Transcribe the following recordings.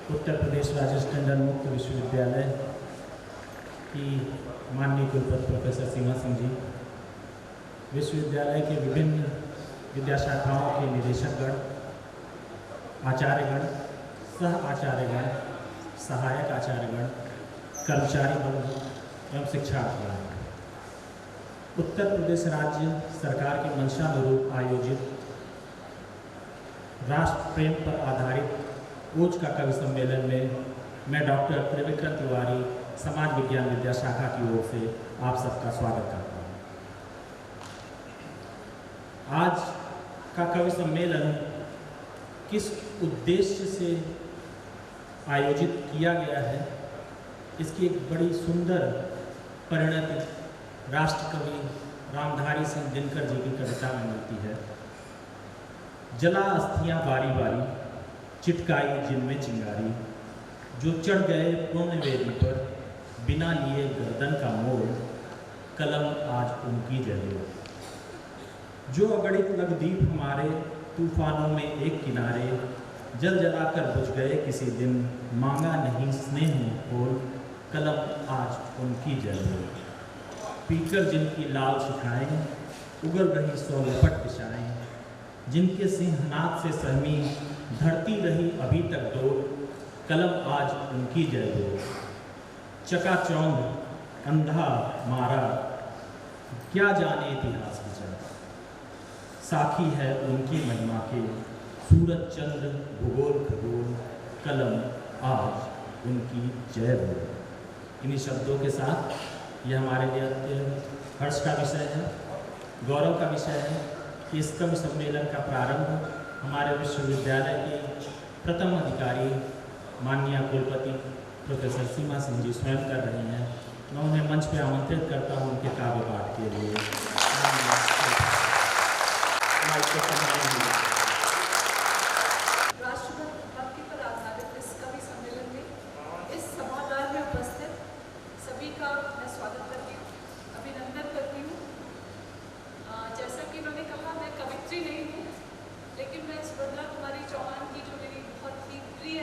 उत्तर प्रदेश राजेश टंडन मुक्त विश्वविद्यालय की माननीय कुलपति प्रोफेसर सीमा सिंह जी, विश्वविद्यालय के विभिन्न विद्या शाखाओं के निदेशकगण, आचार्यगण, सह आचार्यगण, सहायक आचार्यगण, कर्मचारी वर्ग एवं शिक्षार्थीगण, उत्तर प्रदेश राज्य सरकार की मंशानुरूप आयोजित राष्ट्र प्रेम पर आधारित ऊंच का कवि सम्मेलन में मैं डॉक्टर त्रिविक्रम तिवारी समाज विज्ञान विद्या शाखा की ओर से आप सबका स्वागत करता हूँ। आज का कवि सम्मेलन किस उद्देश्य से आयोजित किया गया है, इसकी एक बड़ी सुंदर परिणति राष्ट्रकवि रामधारी सिंह दिनकर जी की कविता में मिलती है। जला अस्थियां बारी बारी, चिटकाई जिनमें चिंगारी, जो चढ़ गए पुण्य वेदी पर, बिना लिए गर्दन का मोड़, कलम आज उनकी जले। जो अगणित लघुदीप हमारे तूफानों में एक किनारे, जल जलाकर बुझ गए किसी दिन, मांगा नहीं स्नेह खोल, कलम आज उनकी जले। पीकर जिनकी लाल शिखाएं, उगल रही सौ लपट दिशाएं, जिनके सिंहनाद से सहमी धरती रही अभी तक दो, कलम आज उनकी जय हो। चकाचौंध अंधा मारा, क्या जाने इतिहास विचार, साखी है उनकी महिमा के, सूरज चंद्र भूगोल खगोल, कलम आज उनकी जय हो। इन्हीं शब्दों के साथ ये हमारे लिए हर्ष का विषय है, गौरव का विषय है कि इस कवि सम्मेलन का प्रारंभ हमारे विश्वविद्यालय के प्रथम अधिकारी माननीय कुलपति प्रोफेसर सीमा सिंह जी स्वयं कर रही हैं। मैं उन्हें मंच पर आमंत्रित करता हूं उनके काव्य पाठ के लिए। राष्ट्रभक्ति पर आधारित इस कवि सम्मेलन में इस सभागार में उपस्थित सभी का मैं स्वागत करती हूँ, अभिनंदन करती हूँ। जैसा कि उन्होंने कहा, मैं कवित्री नहीं हूँ, लेकिन मैं स्वर्णा कुमारी चौहान की जो मेरी बहुत ही प्रिय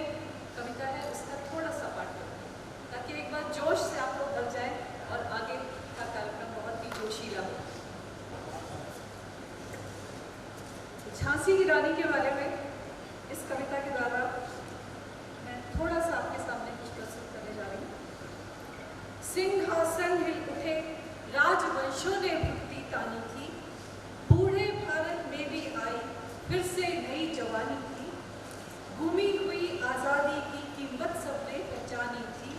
कविता है उसका थोड़ा सा पाठ करूँ, ताकि एक बार जोश से आप लोग भर जाएं और आगे का कार्यक्रम बहुत ही जोशीला हो। झांसी की रानी के बारे में इस कविता के द्वारा मैं थोड़ा सा आपके सामने कुछ प्रस्तुत करने जा रही हूँ। सिंहासन हिल उठे, राजवंशों ने भक्ति तानी थी, बूढ़े भारत में भी आई फिर से नई जवानी थी, घूमी हुई आज़ादी की कीमत सबने पहचानी थी,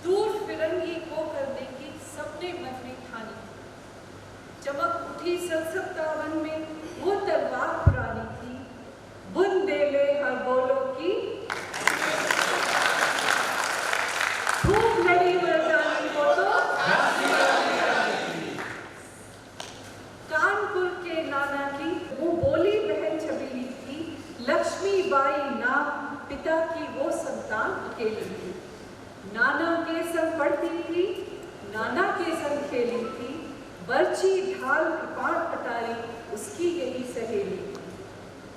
दूर फिरंगी को करने की सबने मन में ठानी थी। चमक उठी संसद तावन में वो तलवार पुरानी थी, बुन दे ले हर बोलों की, खूब लड़ी मर्दानी वो तो कानपुर के नाना की वो बोली बहन छबीली थी, लक्ष्मीबाई नाम पिता की वो संतान अकेली थी। नाना के संग पढ़ती थी, नाना के संग खेली थी, बर्छी ढाल कृपाण कटारी उसकी यही सहेली थी।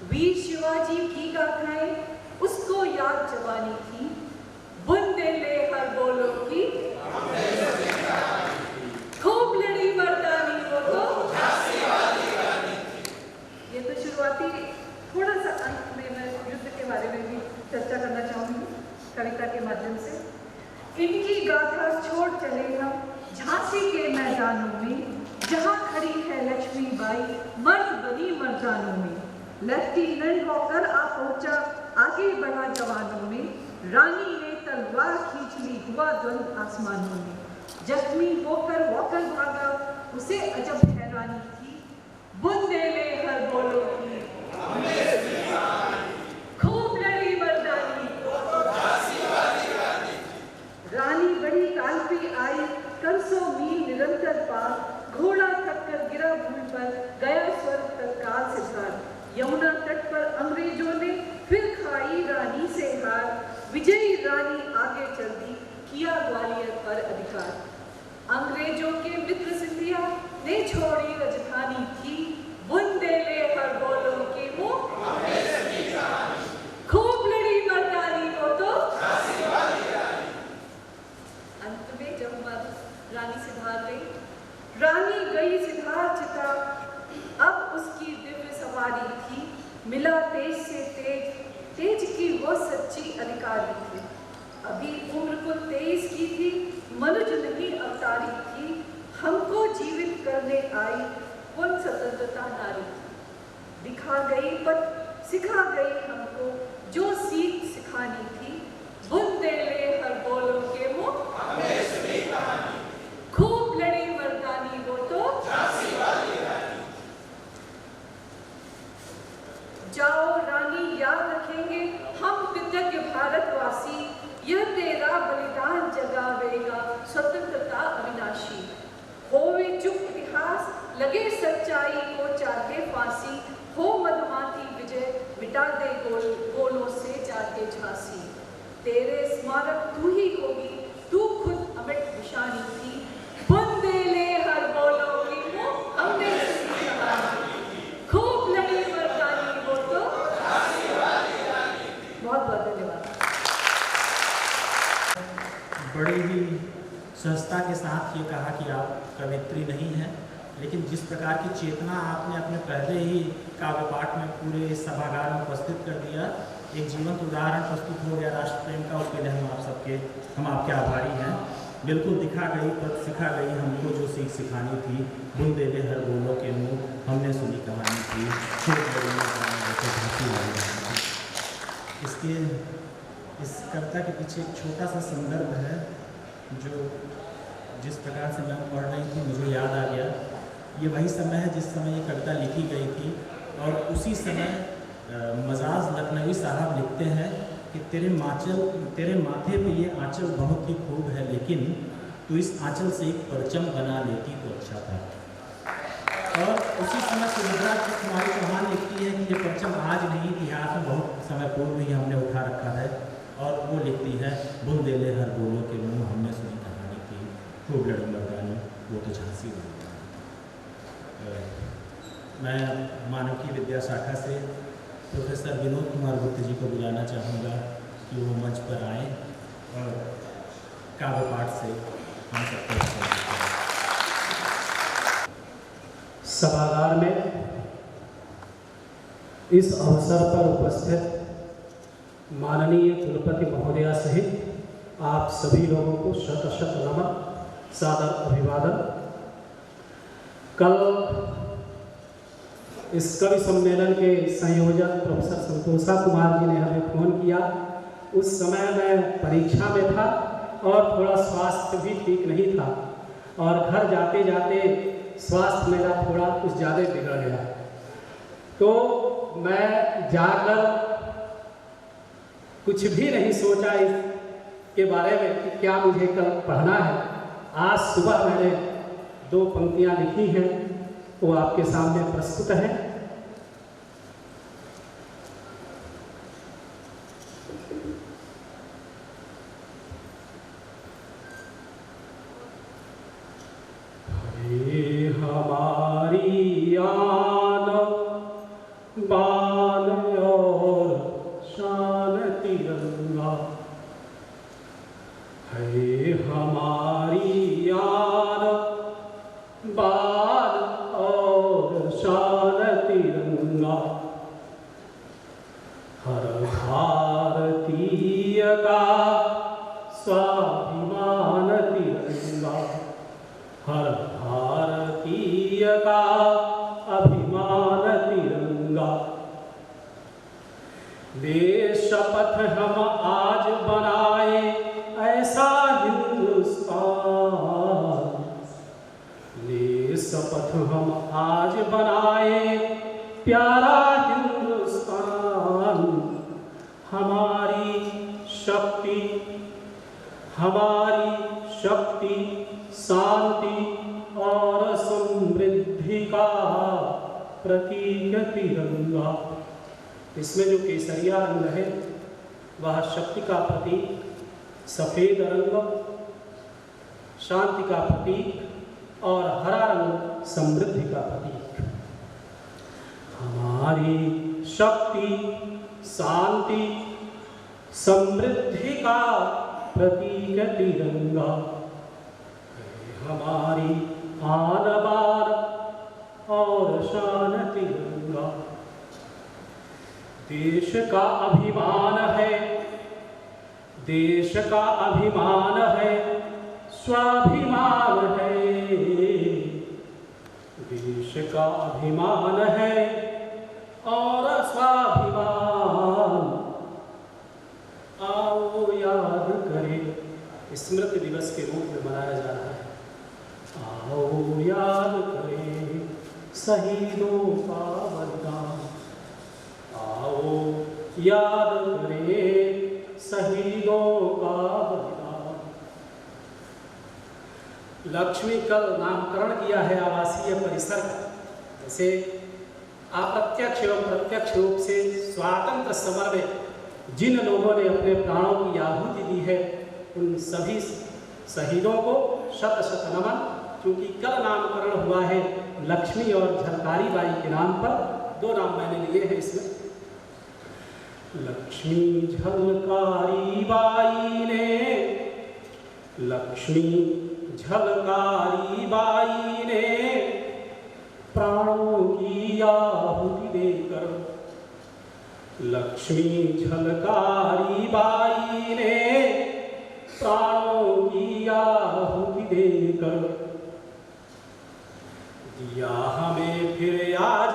वीर शिवाजी की गाथाएं उसको याद जवानी थी, बुन दे ले हर बोलों की, खूब लड़ी मर्दानी वो तो। ये तो शुरुआती, थोड़ा सा अंत में मैं युद्ध के बारे में भी चर्चा करना चाहूंगी कविता के माध्यम से। इनकी गाथा छोड़ चले हम झांसी के मैदानों में, जहां खड़ी है लक्ष्मीबाई मर्द बनी मर्दानों में। लेफ्टिनेंट होकर आ पहुंचा आगे बढ़ा जवानों में, रानी ने तलवार खींच ली हुआ द्वंद आसमानों में। जख्मी होकर वॉकर भागा उसे अजब हैरानी थी, बुन दे ले हर बोलों की, खूब लड़ी मर्दानी, रानी बड़ी काल्पी आई कर 100 मील निरंतर पार, घोड़ा थक कर गिरा भूमि पर गया स्वर्ग तत्काल से धार। यमुना तट पर अंग्रेजों ने फिर खाई रानी से हार, विजयी रानी आगे चल दी किया ग्वालियर पर अधिकार। अंग्रेजों के मित्र सिंधिया ने छोड़ी राजधानी थी, बुन दे ले हर बोलों की वो खूब लड़ी मर्दानी वो तो तेज की वो सच्ची अधिकारी थी। अभी उम्र को 23 की थी, मनुज नहीं अवतारी थी। हमको जीवित करने आई कौन स्वतंत्रता नारी थी। दिखा गई पथ सिखा गई हमको जो सीख सिखानी थी। बुनते ले हर बोलों के मुँह हमने सुनी कहानी। खूब लड़ी मर्दानी वो तो झांसी वाली रानी। जाओ रानी याद रखेंगे हम कृतज्ञ भारतवासी। यह तेरा बलिदान जगावेगा स्वतंत्रता अविनाशी। होवे चुप इतिहास लगे सच्चाई को चाहे फांसी। हो मधुमाती विजय मिटा दे गोलों से जाके झांसी। तेरे स्मारक तू ही होगी, तू खुद अमिट निशानी थी। बुंदे ले हर बोलों की मुँह हमने सुनी कहानी। खूब लड़ी मर्दानी वो तो झांसी वाली रानी। बहुत बहुत धन्यवाद। बड़ी ही सहजता के साथ ये कहा कि आप कवयित्री नहीं हैं, लेकिन जिस प्रकार की चेतना आपने अपने पहले ही काव्य पाठ में पूरे सभागार में उपस्थित कर दिया, एक जीवंत उदाहरण प्रस्तुत हो गया राष्ट्र प्रेम का। उसके लिए हम आपके आभारी हैं। बिल्कुल दिखा गई पथ सिखा गई हमको जो सीख सिखानी थी। बुन दे ले हर बोलों के मुँह हमने सुनी कहानी थी। इसके इस कविता के पीछे एक छोटा सा संदर्भ है जो जिस प्रकार से मैं पढ़ रही थी मुझे याद आ गया। ये वही समय है जिस समय ये कविता लिखी गई थी, और उसी समय मजाज लखनवी साहब लिखते हैं कि तेरे माथे पे ये आंचल बहुत ही खूब है, लेकिन तू इस आंचल से एक परचम बना लेती तो अच्छा था। और उसी समय सुभद्रा कुमारी चौहान लिखती है कि ये परचम आज नहीं, इतिहास में बहुत समय पूर्व ही हमने उठा रखा है। और वो लिखती है बुन दे ले हर बोलों के मुँह हमने सुनी कहानी थी। खूब लड़ी मर्दानी वो तो झांसी वाली। मैं मानविकी विद्या शाखा से प्रोफेसर विनोद कुमार गुप्त जी को बुलाना चाहूँगा कि वो मंच पर आएँ और काव्य पाठ से हम सबको सभागार में इस अवसर पर उपस्थित माननीय कुलपति महोदया सहित आप सभी लोगों को शत शत नमन, सादर अभिवादन। कल इस कवि सम्मेलन के संयोजक प्रोफेसर संतोषा कुमार जी ने हमें फ़ोन किया। उस समय मैं परीक्षा में था और थोड़ा स्वास्थ्य भी ठीक नहीं था, और घर जाते जाते स्वास्थ्य मेरा थोड़ा कुछ ज़्यादा बिगड़ गया। तो मैं जाकर कुछ भी नहीं सोचा इसके बारे में कि क्या मुझे कल पढ़ना है। आज सुबह मैंने 2 पंक्तियाँ लिखी हैं, वो आपके सामने प्रस्तुत है। हमारी आन बान और शान तिरंगा है। हमारी आन बान और शान तिरंगा, हर भारतीय का स्वाभिमान तिरंगा, हर भारतीय का अभिमान तिरंगा। देश शपथ हम आज बनाए ऐसा हिंदुस्तान, देश शपथ हम आज बनाए प्यारा हिंदुस्तान। हमारी शक्ति शांति और समृद्धि का प्रतीक तिरंगा। इसमें जो केसरिया रंग है वह शक्ति का प्रतीक, सफ़ेद रंग शांति का प्रतीक और हरा रंग समृद्धि का प्रतीक। हमारी शक्ति शांति समृद्धि का प्रतीक तिरंगा, हमारी आन बान और शान तिरंगा। देश का अभिमान है, देश का अभिमान है, स्वाभिमान है। देश का अभिमान है और स्वाभिमान, आओ याद करें, स्मृति दिवस के रूप में मनाया जा रहा है। आओ याद करें शहीदों का बलिदान, आओ याद करें शहीदों का बलिदान। लक्ष्मी कल नामकरण किया है आवासीय परिसर का। जैसे अप्रत्यक्ष एवं प्रत्यक्ष रूप से स्वातंत्र समर में जिन लोगों ने अपने प्राणों की आहुति दी है, उन सभी शहीदों को शत शत नमन। क्योंकि कल नामकरण हुआ है लक्ष्मी और झलकारी बाई के नाम पर, 2 नाम मैंने लिए हैं इसमें। लक्ष्मी झलकारी बाई ने, लक्ष्मी झलकारी बाई ने प्राणों की आहुति देकर, लक्ष्मी झलकारी बाई ने प्राणों की आहुति देकर दिया हमें फिर आज,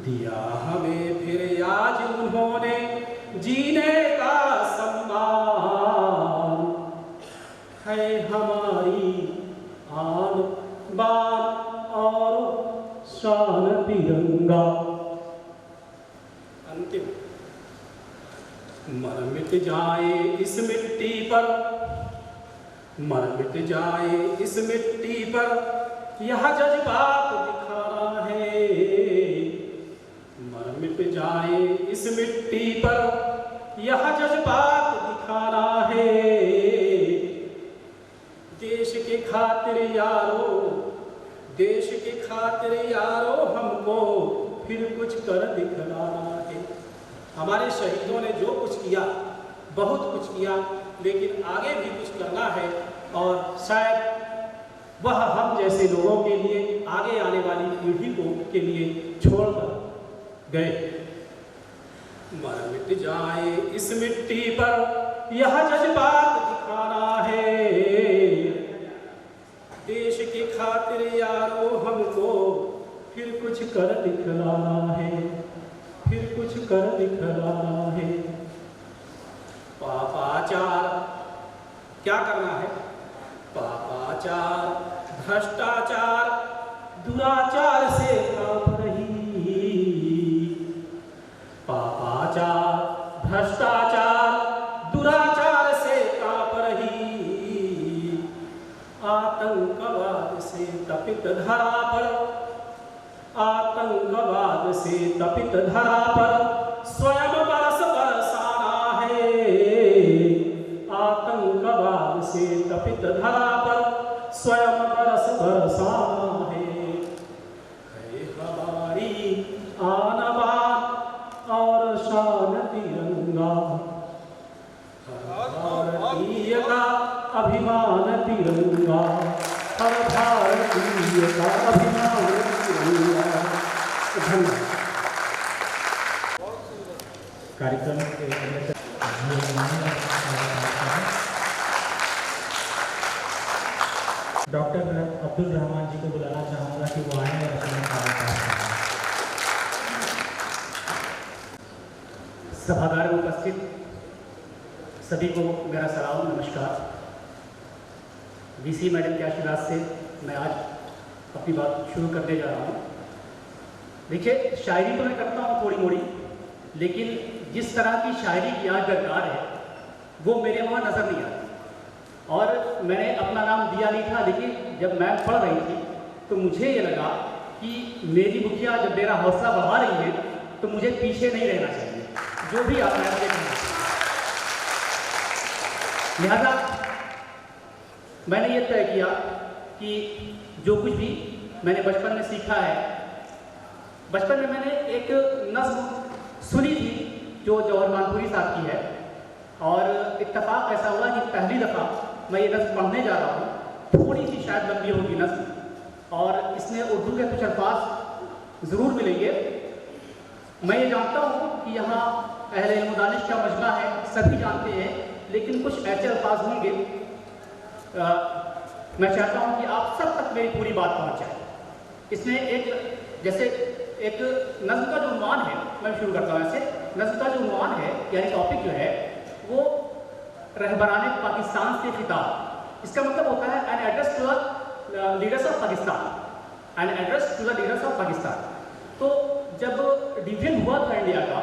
दिया हमें फिर आज उन्होंने जीने का सम्मान। है हमारी आन बान और शान तिरंगा। अंतिम, मर मिट जाए इस मिट्टी पर, मर मिट जाए इस मिट्टी पर, यह जज्बात दिखाना है। मर मिट जाए इस मिट्टी पर, यह जज्बात दिखाना है। देश के खातिर यारो, देश के खातिर यारो हमको फिर कुछ कर दिखलाना है। हमारे शहीदों ने जो कुछ किया, बहुत कुछ किया, लेकिन आगे भी कुछ करना है। और शायद वह हम जैसे लोगों के लिए, आगे आने वाली पीढ़ी को के लिए छोड़कर गए। मर मिट जाए इस मिट्टी पर, यह जज्बात दिखाना है। देश के खातिर यारो हमको फिर कुछ कर दिखलाना है, फिर कुछ कर दिखलाना है। पापाचार क्या करना है? पापाचार, भ्रष्टाचार, दुराचार से कांप रही। पापाचार, भ्रष्टाचार, दुराचार से कांप रही। आतंकवाद से तपित धरा पर, आतंकवाद से तपित धरा पर स्वयं बरस बरसाना है। आतंकवाद से तपित धरा पर स्वयं बरस बरसाना है। हमारी आन बान और शान तिरंगा, हर भारतीय का अभिमान तिरंगा, हर भारतीय का अभिमान तिरंगा। धन्यवाद। कार्यक्रम के डॉक्टर अब्दुल रहमान जी को बुलाना चाहूँगा कि वो आए और अपना कार्यक्रम। सभागार में उपस्थित सभी को मेरा सलाम, नमस्कार। वीसी मैडम के आशीर्वाद से मैं आज अपनी बात शुरू करने जा रहा हूँ। देखिए, शायरी तो मैं करता हूँ थोड़ी मोड़ी, लेकिन जिस तरह की शायरी की आज दरकार है वो मेरे वहाँ नज़र नहीं आती। और मैंने अपना नाम दिया नहीं था, लेकिन जब मैम पढ़ रही थी तो मुझे ये लगा कि मेरी मुखिया जब मेरा हौसला बढ़ा रही है तो मुझे पीछे नहीं रहना चाहिए, जो भी आप मैम देखें। लिहाजा मैंने ये तय किया कि जो कुछ भी मैंने बचपन में सीखा है, बचपन में मैंने एक नज़्म सुनी थी जो जौहर मानपुरी साहब की है, और इत्तेफाक ऐसा हुआ कि पहली दफ़ा मैं ये नज़्म पढ़ने जा रहा हूँ। थोड़ी सी शायद लंबी होगी नज़्म, और इसमें उर्दू के कुछ अल्फाज ज़रूर मिलेंगे, मैं ये जानता हूँ कि यहाँ अहले इल्म दानिश का मजमा है, सभी जानते हैं, लेकिन कुछ ऐसे अल्फाज होंगे मैं चाहता हूँ कि आप सब तक मेरी पूरी बात पहुँच जाए। इसमें एक नज़्म का जो उन्वान है, मैं शुरू करता हूँ ऐसे। नज़्म का जो उन्वान है यानी टॉपिक जो है वो रहबरान पाकिस्तान से खिताब। इसका मतलब होता है an address to the leaders of Pakistan, an address to the leaders of Pakistan. तो जब डिवीजन हुआ था इंडिया का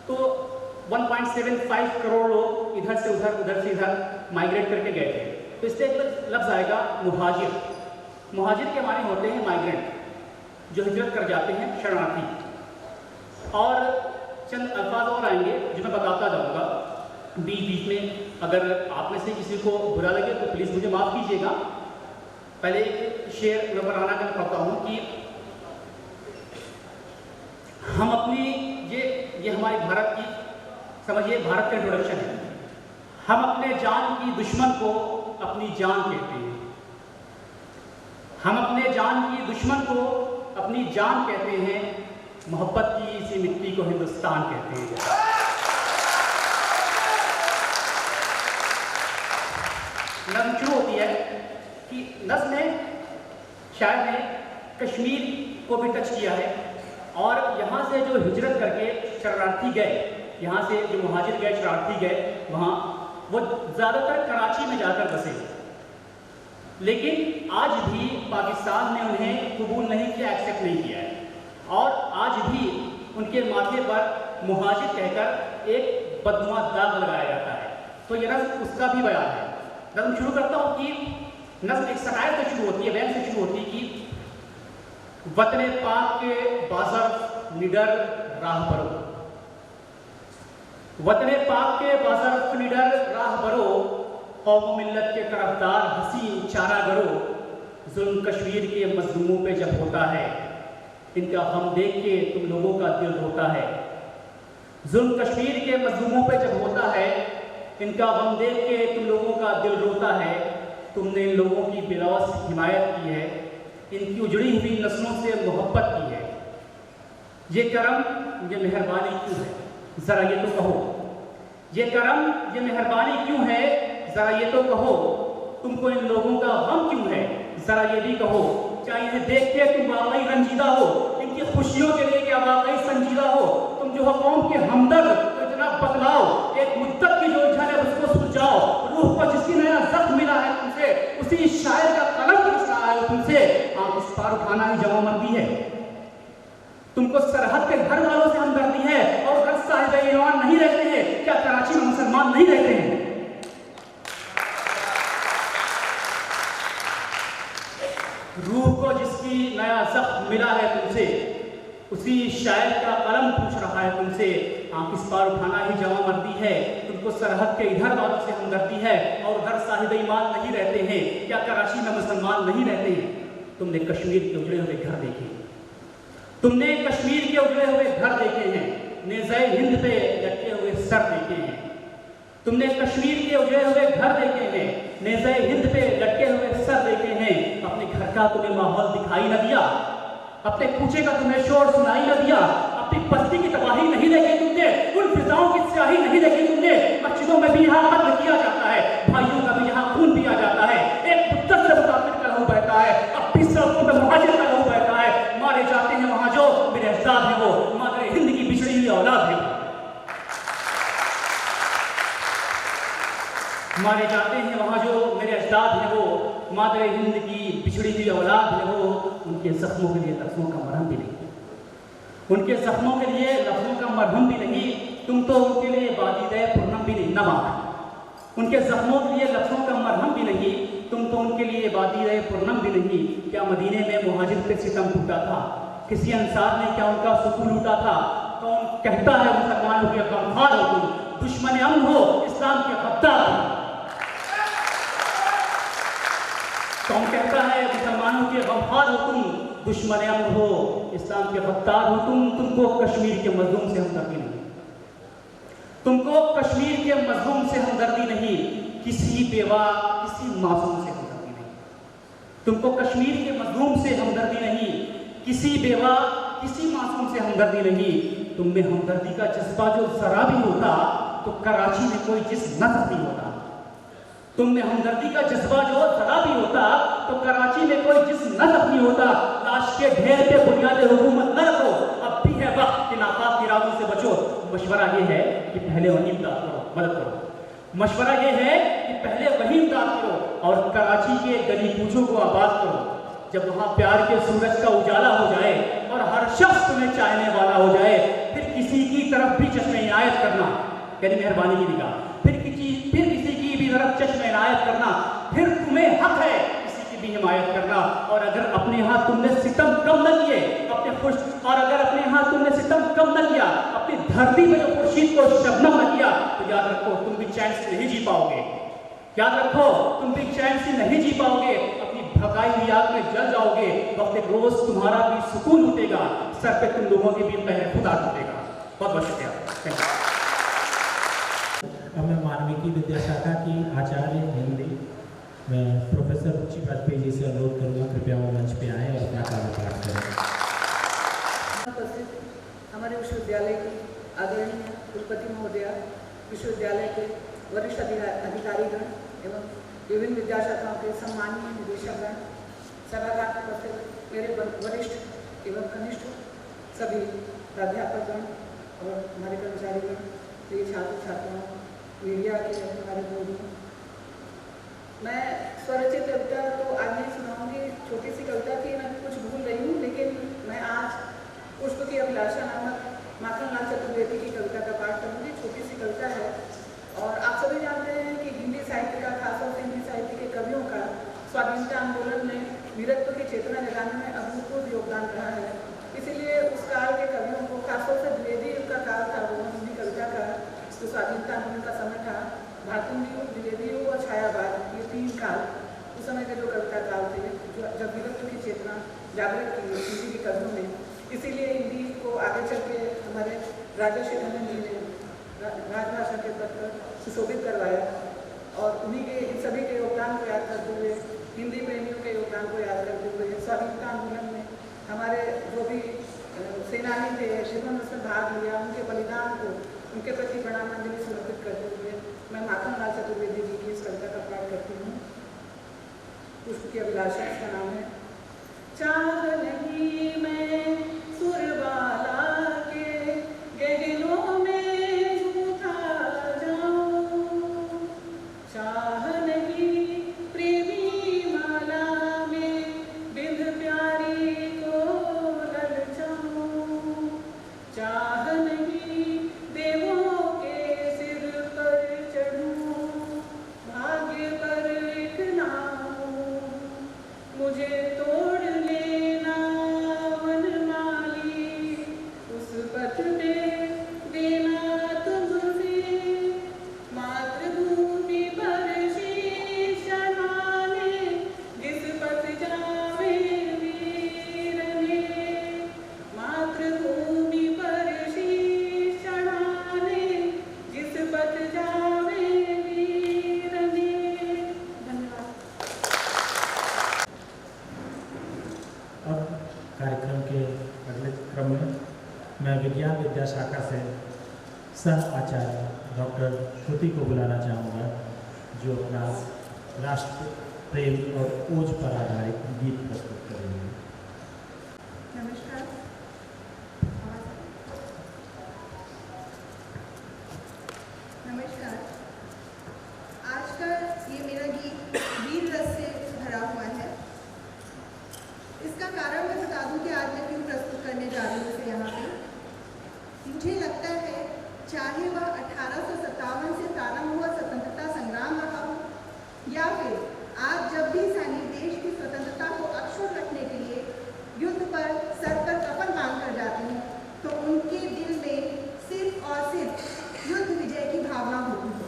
तो 1.75 करोड़ लोग इधर से उधर माइग्रेट करके गए थे। तो इससे एक लफ्ज़ आएगा मुहाजिर। मुहाजिर के माने होते हैं माइग्रेंट, जो हिजरत कर जाते हैं, शरणार्थी। और चंद अल्फाज और आएंगे जो मैं बताता जाऊँगा बीच बीच में। अगर आप में से किसी को बुरा लगे तो प्लीज़ मुझे माफ़ कीजिएगा। पहले एक शेर मैं बनाना कर पढ़ता हूँ कि हम अपनी ये हमारे भारत की, समझिए भारत का इंट्रोडक्शन है। हम अपने जान की दुश्मन को अपनी जान कहते हैं। हम अपने जान की दुश्मन को अपनी जान कहते हैं। मोहब्बत की इसी मिट्टी को हिंदुस्तान कहते हैं। नज़्म शुरू होती है कि नज़्म ने, शायर ने कश्मीर को भी टच किया है और यहाँ से जो हिजरत करके शरणार्थी गए, यहाँ से जो मुहाजिर गए, शरणार्थी गए, वहाँ वो ज़्यादातर कराची में जाकर बसे। लेकिन आज भी पाकिस्तान ने उन्हें कबूल नहीं किया, एक्सेप्ट नहीं किया है। और आज भी उनके माथे पर मुहाजिर कहकर एक बदनुमा दाग लगाया जाता है। तो ये नज़्म उसका भी बयान है। नज़्म शुरू करता हूँ कि नज़्म एक शकायत से शुरू होती है, बयान से शुरू होती है कि वतने पाक के बाज़र निडर राह बरो, वतने पाक के बाज़र निडर राह बरो, कौम मिल्लत के तरफदार हसीन चारा गरो। जुल्म कश्मीर के मजलूमों पे जब होता है, इनका हम देख के तुम लोगों का दिल रोता है। जुल्म कश्मीर के मजलूमों पे जब होता है, इनका हम देख के तुम लोगों का दिल रोता है। तुमने इन लोगों की बिलौस हिमायत की है, इनकी उजड़ी हुई नस्लों से मोहब्बत की है। ये करम, ये मेहरबानी क्यों है, ज़रा ये तो कहो। ये करम, ये मेहरबानी क्यों है, ज़रा ये तो कहो। तुमको इन लोगों का गम क्यों है, ज़रा ये भी कहो। क्या इन्हें देख के तुम वाकई रंजीदा हो, इनकी खुशियों के लिए क्या वाकई संजीदा हो। तुम जो हो कौम के हमदर्द तो इतना बतलाओ, एक मुद्दत की जो उलझन है उसको सुलझाओ। रूह को जिसकी नया जख्म मिला है तुमसे, उसी शायर का कलम पूछ रहा है तुमसे। आप इस पार उठाना ही जवामर्दी है। तुमको सरहद के घर वालों से हमदर्दी है और घर साहिब ईमान नहीं रहते हैं। क्या कराची में मुसलमान नहीं रहते हैं? रूह को जिसकी नया जख्म मिला है तुमसे, उसी शायर का कलम पूछ रहा है तुमसे। आप इस पार उठाना ही जवामर्दी है। तुमको सरहद के इधर वालों से हमदर्दी है और घर साहिब ईमान नहीं रहते हैं। क्या कराची में मुसलमान नहीं रहते हैं? तुमने कश्मीर के उजड़े हुए घर देखे, तुमने कश्मीर के उजड़े हुए घर देखे हैं। नेज़े हिंद पे लटके हुए सर देखे हैं। तुमने कश्मीर के उजड़े हुए घर देखे हैं, नेज़े हिंद पे लटके हुए सर देखे हैं। अपने घर का तुम्हें माहौल दिखाई न दिया, अपने कूचे का तुम्हें शोर सुनाई न दिया। अपनी बस्ती की तबाही नहीं देखी तुमने, उन फिजाओं की स्याही नहीं देखी तुमने। मस्जिदों में भी यहाँ कत्ल किया जाता है, भाइयों का भी यहाँ खून पिया जाता है। एक मुद्दत से मुताबिक का लहू बहता है, अब भी सड़कों पर मुहाजिर का लहू बहता है। मारे जाते हैं वहाँ जो मेरे अजदाद है, वो मादरे हिंद की बिछड़ी हुई औलाद है। मारे जाते हैं वहाँ जो मेरे अजदाद हैं, वो मादरे हिंद की बिछड़ी हुई औलाद है। वो उनके जख्मों के लिए लफ्ज़ों का मरहम भी नहीं, उनके जख्मों के लिए लफ्ज़ों का मरहम भी नहीं। तुम तो उनके लिए बादीदे पूर्णम भी नहीं, नवाब। उनके जख्मों के लिए लफ्ज़ों का मरहम भी नहीं, तुम तो उनके लिए बादीदे पूर्णम भी नहीं। क्या मदीने में मुहाजिर पे सितम टूटा था? किसी अंसार ने क्या उनका सुकून लूटा था? कौन कहता है मुसलमानों के गमखार हो तुम, दुश्मन अमन हो, इस्लाम के गद्दार हो? कौन कहता है मुसलमानों के गमखार हो तुम, दुश्मन अमन हो, इस्लाम के गद्दार हो तुम? तुमको कश्मीर के मजलूम से हमदर्दी नहीं, तुमको कश्मीर के मजलूम से हमदर्दी नहीं, किसी बेवा किसी मासूम से हमदर्दी नहीं। तुमको कश्मीर के मजलूम से हमदर्दी नहीं, किसी बेवा किसी मासूम से हमदर्दी नहीं। तुम में हमदर्दी का जज्बा जो जरा भी होता तो कराची में कोई जिस्म न नहीं होता। तुम में हमदर्दी का जज्बा जो जरा भी होता तो कराची में कोई जिस्म न नहीं होता। लाश के ढेर पे बुनियाद हुकूमत न रखो, अब भी है वक्त कि नापाक इरादों से बचो। मशवरा ये है कि पहले वही इमदाद करो, मदद करो। मशवरा ये है कि पहले वही इमदाद करो और कराची के गली कूचों को आबाद करो। जब वहाँ प्यार के सूरज का उजाला हो जाए और हर शख्स तुम्हें चाहने वाला हो जाए, फिर किसी की तरफ भी चश्मे इनायत करना, यानी मेहरबानी की निगाह, फिर किसी की भी तरफ चश्मे इनायत करना। फिर तुम्हें हक है किसी की भी हिमायत करना। और अगर अपने यहाँ तुमने सितम कम न किए अपने खुश, और अगर अपने यहाँ तुमने सितम कम न किया, अपनी धरती में जो खुर्शीद को शबनम न किया, तो याद रखो तुम भी चैन से नहीं जी पाओगे। याद रखो तुम भी चैन से नहीं जी पाओगे, अपनी भगाई हुई आग में जल जाओगे। वक्त एक रोज तुम्हारा भी सुकून उठेगा, सर पे तुम लोगों के भी पहले खुदा टूटेगा। बहुत बहुत शुक्रिया। अब मैं मानविकी विद्याशाखा की आचार्य हिंदी मैं प्रोफेसर रुचि वाजपेयी जी से अनुरोध करूँगा, कृपया वो मंच पे आएँ और अपना कार्य पाठ करें। हमारे विश्वविद्यालय की आदरणीय कुलपति महोदया, विश्वविद्यालय के वरिष्ठ अधिकारीगण एवं विभिन्न विद्याशाखाओं के सम्मानीय निदेशकगण, सभागार में उपस्थित मेरे वरिष्ठ एवं कनिष्ठ सभी प्राध्यापकगण और हमारे कर्मचारीगण, प्रिय छात्र छात्राओं, मीडिया के हमारे बंधु, मैं स्वरचित कविता तो आज नहीं सुनाऊंगी। छोटी सी कविता थी, मैं कुछ भूल रही हूँ, लेकिन मैं आज पुष्प की अभिलाषा नामक माखनलाल चतुर्वेदी की कविता का पाठ करूँगी। छोटी सी कविता है और आप सभी जानते हैं कि हिंदी साहित्य का, खासतौर से हिंदी साहित्य के कवियों का स्वाधीनता आंदोलन में वीरत्व की चेतना जगाने में अभूतपूर्व योगदान रहा है। इसीलिए उस काल के कवियों को, खासतौर से द्विवेदी युग का काल था, वो हिंदी कविता का जो स्वाधीनता आंदोलन का समय था, भारतीय युग, द्विवेदी युग और छायावाद, ये तीन काल उस समय के जो कविता काल थे जब वीरत्व की चेतना जागृत की हिंदी के कवियों ने। इसीलिए हिंदी को आगे चल के हमारे राजा शेखर जी ने राजभाषा के पद पर सुशोभित करवाया और उन्हीं के, इन सभी के योगदान को याद करते हुए, हिंदी प्रेमियों के योगदान को याद करते हुए स्वाधीनता आंदोलन में हमारे जो भी सेनानी थे जिन्होंने उसमें भाग लिया, उनके बलिदान को, उनके प्रति प्रणामांजलि समर्पित करते हुए मैं माखनलाल चतुर्वेदी जी की इस कविता का पाठ करती हूँ। पुष्प की अभिलाषा, इसका नाम है। चाह नहीं मैं सुरबाला के गहनों में झूठा जाऊं, चाह नहीं प्रेमी माला में बिंद प्यारी को ललचाऊं, चाह नहीं देवों के सिर पर चढ़ूं, भाग्य पर एक नाम मुझे तोड़ लेना वनमाली, उस पथ पे देना तुमसे मातृभूमि पर शीश चढ़ाने, जिस पथ जावे वीर ने, मातृभूमि पर शीश चढ़ाने, जिस पथ जावे वीर ने। धन्यवाद। अब कार्यक्रम के अगले क्रम में मैं विज्ञान विद्याशाखा से सह आचार्य डॉक्टर श्रुति को बुलाना चाहूँगा, जो अपना राष्ट्र प्रेम और ओज पर आधारित गीत प्रस्तुत करेंगे। नमस्कार। नमस्कार। आज का ये मेरा गीत वीर रस से भरा हुआ है। इसका कारण मैं बता दूं कि आज मैं क्यों प्रस्तुत करने जा रही हूँ इसे यहाँ पे। मुझे लगता है चाहे वह 1857 से प्रारंभ हुआ स्वतंत्रता संग्राम रहा हो, या फिर आज जब भी सैनिक देश की स्वतंत्रता को अक्षुण्ण रखने के लिए युद्ध पर सर पर कफन बांध कर जाते हैं, तो उनके दिल में सिर्फ और सिर्फ युद्ध विजय की भावना होती है,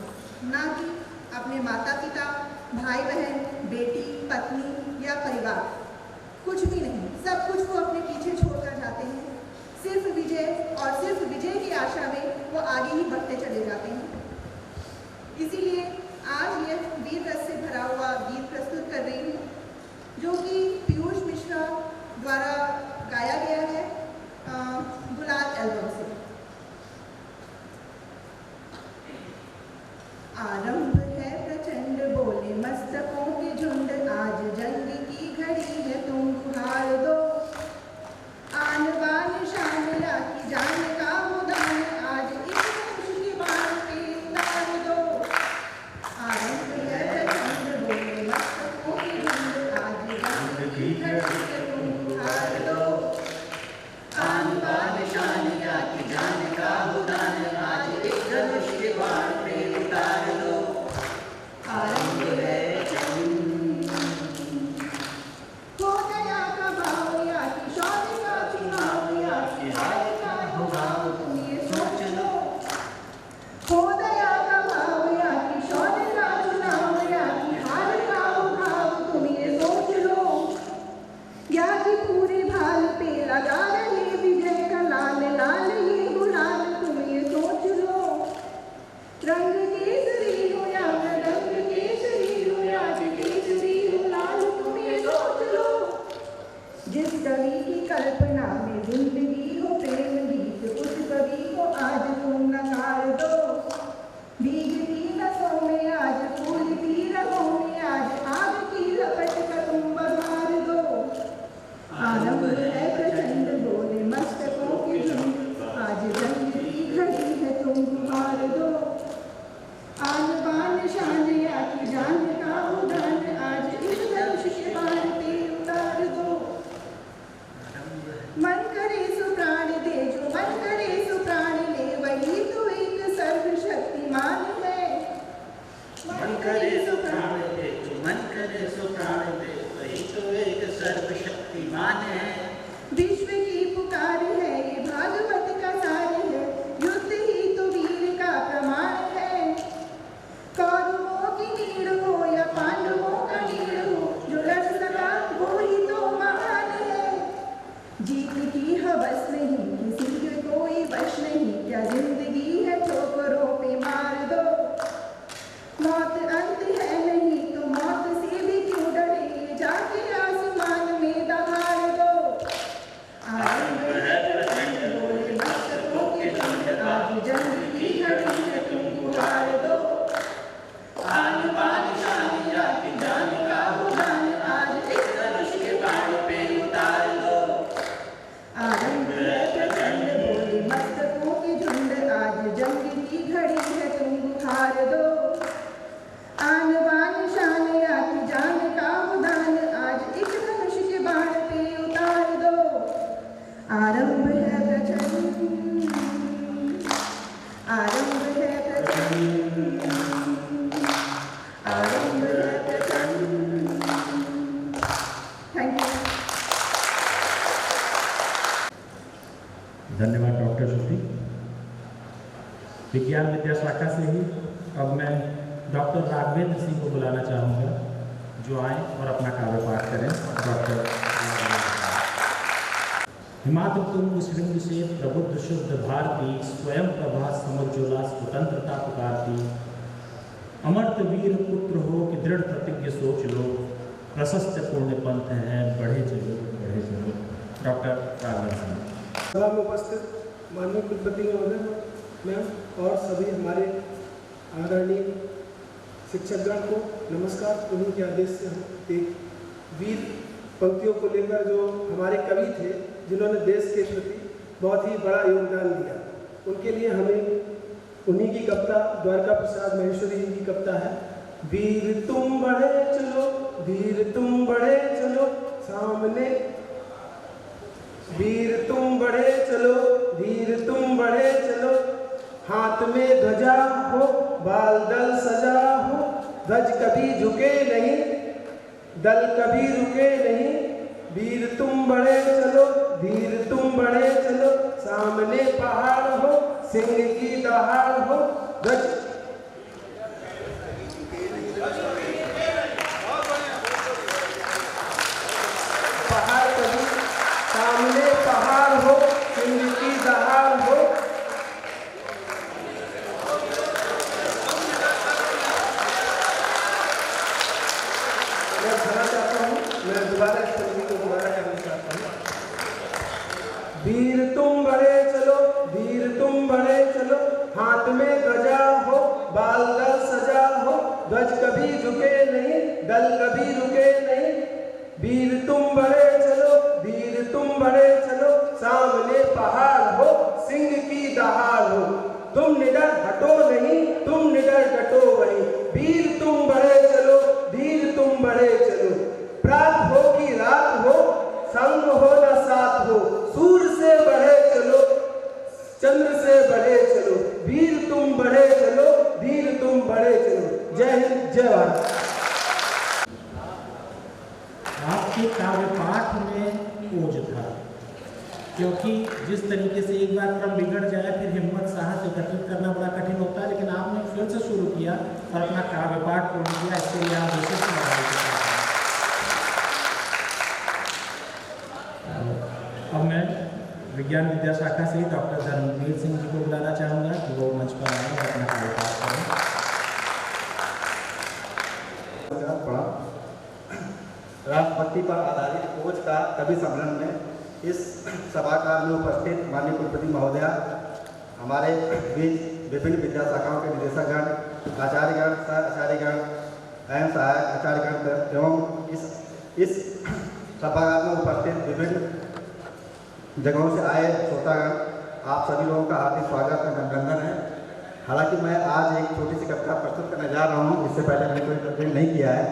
ना कि अपने माता पिता, भाई बहन, बेटी, पत्नी या परिवार, कुछ भी नहीं। सब कुछ को अपने पीछे छोड़कर जाते हैं, सिर्फ विजय और सिर्फ विजय की आशा में वो आगे ही बढ़ते चले जाते हैं। इसीलिए आज यह वीर रस से भरा हुआ गीत प्रस्तुत कर रही हूँ, जो कि पीयूष मिश्रा द्वारा गाया गया है। आरंभ है प्रचंड बोले मस्तकों के झुंड, आज जंग की घड़ी है तुम हार दो। आन बान शान की जान का मुदान, आज इस धनुष के बाण पे उतार दो। आरंभ है प्रचंड बोले मस्तकों के झुंड, आज जंग की घड़ी है तुम हार दो। आन बान शान की जान का मुदान, आज इस धनुष के बाण पे उतार दो। आरंभ है हो गया का भाव या कि शौर्य का चुनाव, या कि हार का हो भाव तुम ये सोच लो। हो गया का भाव या कि शौर्य का चुनाव, या कि हार का हो भाव तुम ये सोच लो। या कि पूरे भाल पे लगा रहे विजय का लाल लाल ये गुलाल तुम ये सोच लो। रंग केसरी हो या रंग केसरी हो, या केसरी हो लाल तुम ये सोच लो। जिस कवि की कल्पना में जिंदगी हो प्रेम गीत, उस कवि को आज तुम नकार दो। भीगती नसों में आज फूलती रगों में, आज आग की लपट का तुम बहार दो। आरंभ है प्रचंड बोले मस्तकों के झुंड, आज जंग की घड़ी है तुम गुहार दो। आन बान शान या की जान का उदान, आज इस धनुष के बाण पे उतार दो। मन करे सो प्राण दे, जो मन करे सो प्राण ले, वही तो एक सर्वशक्तिमान है। मन करे सो प्राण दे, जो मन करे सो प्राण दे, वही तो एक सर्वशक्तिमान है। विश्व की पुकार है ये भागवत का सार है, युद्ध ही तो वीर का प्रमाण है। कौरवों की नीड़ हो या पांडवों का नीड़ हो, जो लड़ सका वो ही तो महान है। जीत की हवस नहीं किसी के कोई वश नहीं, क्या जिंदगी है ठोकरों पे मार दो। मौत अंत है नहीं तो मौत से भी क्यों डरे, जाके आसमान में दहाड़ दो। आरंभ है प्रचंड बोले मस्तकों के झुंड, आज जंग की घड़ी है तुम गुहार दो। आन बान शान या की जान का उदान, आज इस धनुष के बाण पे उतार दो। आरंभ है प्रचंड बोले मस्तकों के झुंड, आज जंग की घड़ी है तुम गुहार दो। आन बान शान या की जान का उदान, आज इस धनुष के बाण पे उतार दो। आरंभ है प्रचंड, आरंभ है प्रचंड, आरंभ है प्रचंड। Thank you. धन्यवाद डॉक्टर श्रुति। विज्ञान विद्या शाखा से ही अब मैं डॉक्टर राघवेंद्र सिंह को बुलाना चाहूँगा, जो आए और अपना काव्य पाठ करें। डॉक्टर हिमाद्र तुंग शृंग से प्रबुद्ध शुद्ध भारती, स्वयं प्रभा समुज्ज्वला स्वतंत्रता पुकारती। अमर्त वीर पुत्र हो कि दृढ़ प्रतिज्ञ सोच लो, प्रशस्त पुण्य पंथ है बढ़े चलो बढ़े चलो। डॉक्टर राघवेंद्र सिंह। सभा में उपस्थित माननीय कुलपति महोदय मैम और सभी हमारे आदरणीय शिक्षकगण को नमस्कार। उन्हीं के आदेश से हम एक वीर पंक्तियों को लेकर, जो हमारे कवि थे जिन्होंने देश के प्रति बहुत ही बड़ा योगदान दिया, उनके लिए हमें उन्हीं की कविता द्वारका प्रसाद महेश्वरी जी की कविता है। वीर तुम बढ़े चलो, वीर तुम बढ़े चलो सामने, वीर तुम बढ़े चलो, वीर तुम बढ़े चलो। हाथ में ध्वजा हो, बाल दल सजा हो, ध्वज कभी झुके नहीं, दल कभी रुके नहीं। वीर तुम बढ़े चलो, वीर तुम बढ़े चलो, सामने पहाड़ हो, सिंह की दहाड़ हो, ध्वज पहाड़ कभी, सामने पहाड़ हो, सिंह की दहाड़ हो। मैं कहना चाहता हूँ, मैं दोबारा इस पंक्ति को दोबारा कहना चाहता हूँ। वीर तुम बढ़े चलो, वीर तुम बढ़े चलो, हाथ में ध्वजा हो, कभी झुके नहीं, दल कभी रुके नहीं। वीर तुम बढ़े चलो, वीर तुम बढ़े चलो, सामने पहाड़ हो, सिंह की दहाड़ हो। तुम निडर हटो नहीं, तुम निडर डटो वहीं। वीर तुम बढ़े चलो, वीर तुम बढ़े चलो। प्रात हो कि रात हो, संग हो न साथ हो। सूर्य से बढ़े चलो, चंद्र से बढ़े चलो। वीर तुम बढ़े चलो, वीर तुम बढ़े चलो। जय हिंद, जय भारत। आपके काव्य पाठ में ओज था, क्योंकि जिस तरीके से एक बार क्रम बिगड़ जाए फिर हिम्मत साहस एकत्रित करना बड़ा कठिन होता है, लेकिन आपने फिर से शुरू किया और अपना काव्य पाठ पूर्ण किया। इसके लिए आप विशेष बधाई देते हैं। अब मैं विज्ञान विद्या शाखा से डॉक्टर धर्मवीर सिंह जी को बुलाना चाहूँगा कि वो मंच पर आए और अपना काव्य पाठ करें। राष्ट्रभक्ति पर आधारित ओज का कवि सम्मेलन में इस सभागार में उपस्थित माननीय कुलपति महोदया, हमारे बीच विभिन्न विद्या शाखाओं के निदेशकगण, आचार्यगण, सह आचार्यगण एवं सहायक आचार्यगण एवं इस सभागार में उपस्थित विभिन्न जगहों से आए श्रोतागण, आप सभी लोगों का हार्दिक स्वागत और अभिनंदन है। हालांकि मैं आज एक छोटी सी कविता प्रस्तुत करने जा रहा हूँ, इससे पहले मैंने कोई कविता नहीं किया है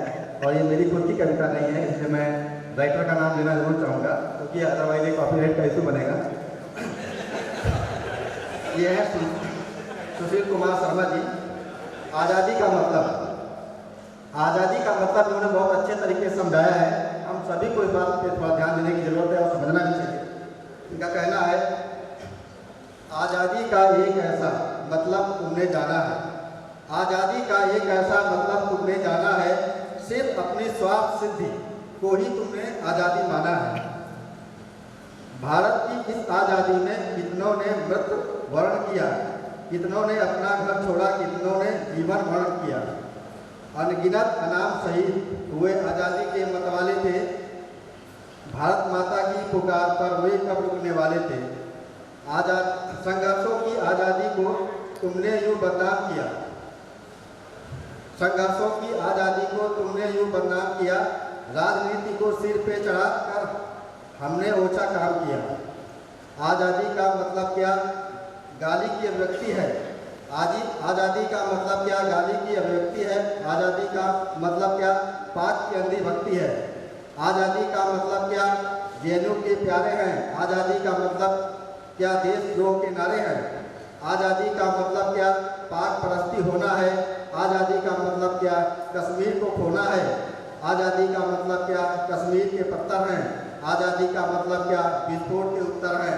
और ये मेरी खुद की कविता नहीं है, इसलिए मैं राइटर का नाम लेना जरूर चाहूँगा क्योंकि अदरवाइज एक कॉपीराइट का इशू बनेगा। ये है सुशील कुमार शर्मा जी। आज़ादी का मतलब। आज़ादी का मतलब इन्होंने बहुत अच्छे तरीके से समझाया है। हम सभी को इस बात पे थोड़ा ध्यान देने की जरूरत है और समझना भी चाहिए। इनका कहना है, आज़ादी का एक ऐसा मतलब तुमने जाना है। आज़ादी का एक ऐसा मतलब तुमने जाना है, सिर्फ अपनी स्वार्थ सिद्धि को ही तुमने आज़ादी माना है। भारत की इस आज़ादी में कितनों ने मृत्यु वर्ण किया, कितनों ने अपना घर छोड़ा, कितनों ने जीवन वर्ण किया। अनगिनत अनाम शहीद हुए आज़ादी के मतवाले थे। भारत माता की पुकार पर वे कब रुकने वाले थे। संघर्षों की आज़ादी को तुमने यूँ बदनाम किया। संघर्षों की आज़ादी को तुमने यूँ बदनाम किया। राजनीति को सिर पे चढ़ा कर हमने ऊंचा काम किया। आज़ादी का मतलब क्या? गाली की अभिव्यक्ति है। आज़ादी का मतलब क्या? गाली की अभिव्यक्ति है। आज़ादी का मतलब क्या? पाक की अंधी भक्ति है। आज़ादी का मतलब क्या? जेएनयू के प्यारे हैं। आज़ादी का मतलब क्या? देशद्रोह के नारे हैं। आज़ादी का मतलब क्या? पाक परस्ती होना है। आज़ादी का मतलब क्या? कश्मीर को खोना है। आज़ादी का मतलब क्या? कश्मीर के पत्थर हैं। आज़ादी का मतलब क्या? विस्फोट के उत्तर हैं।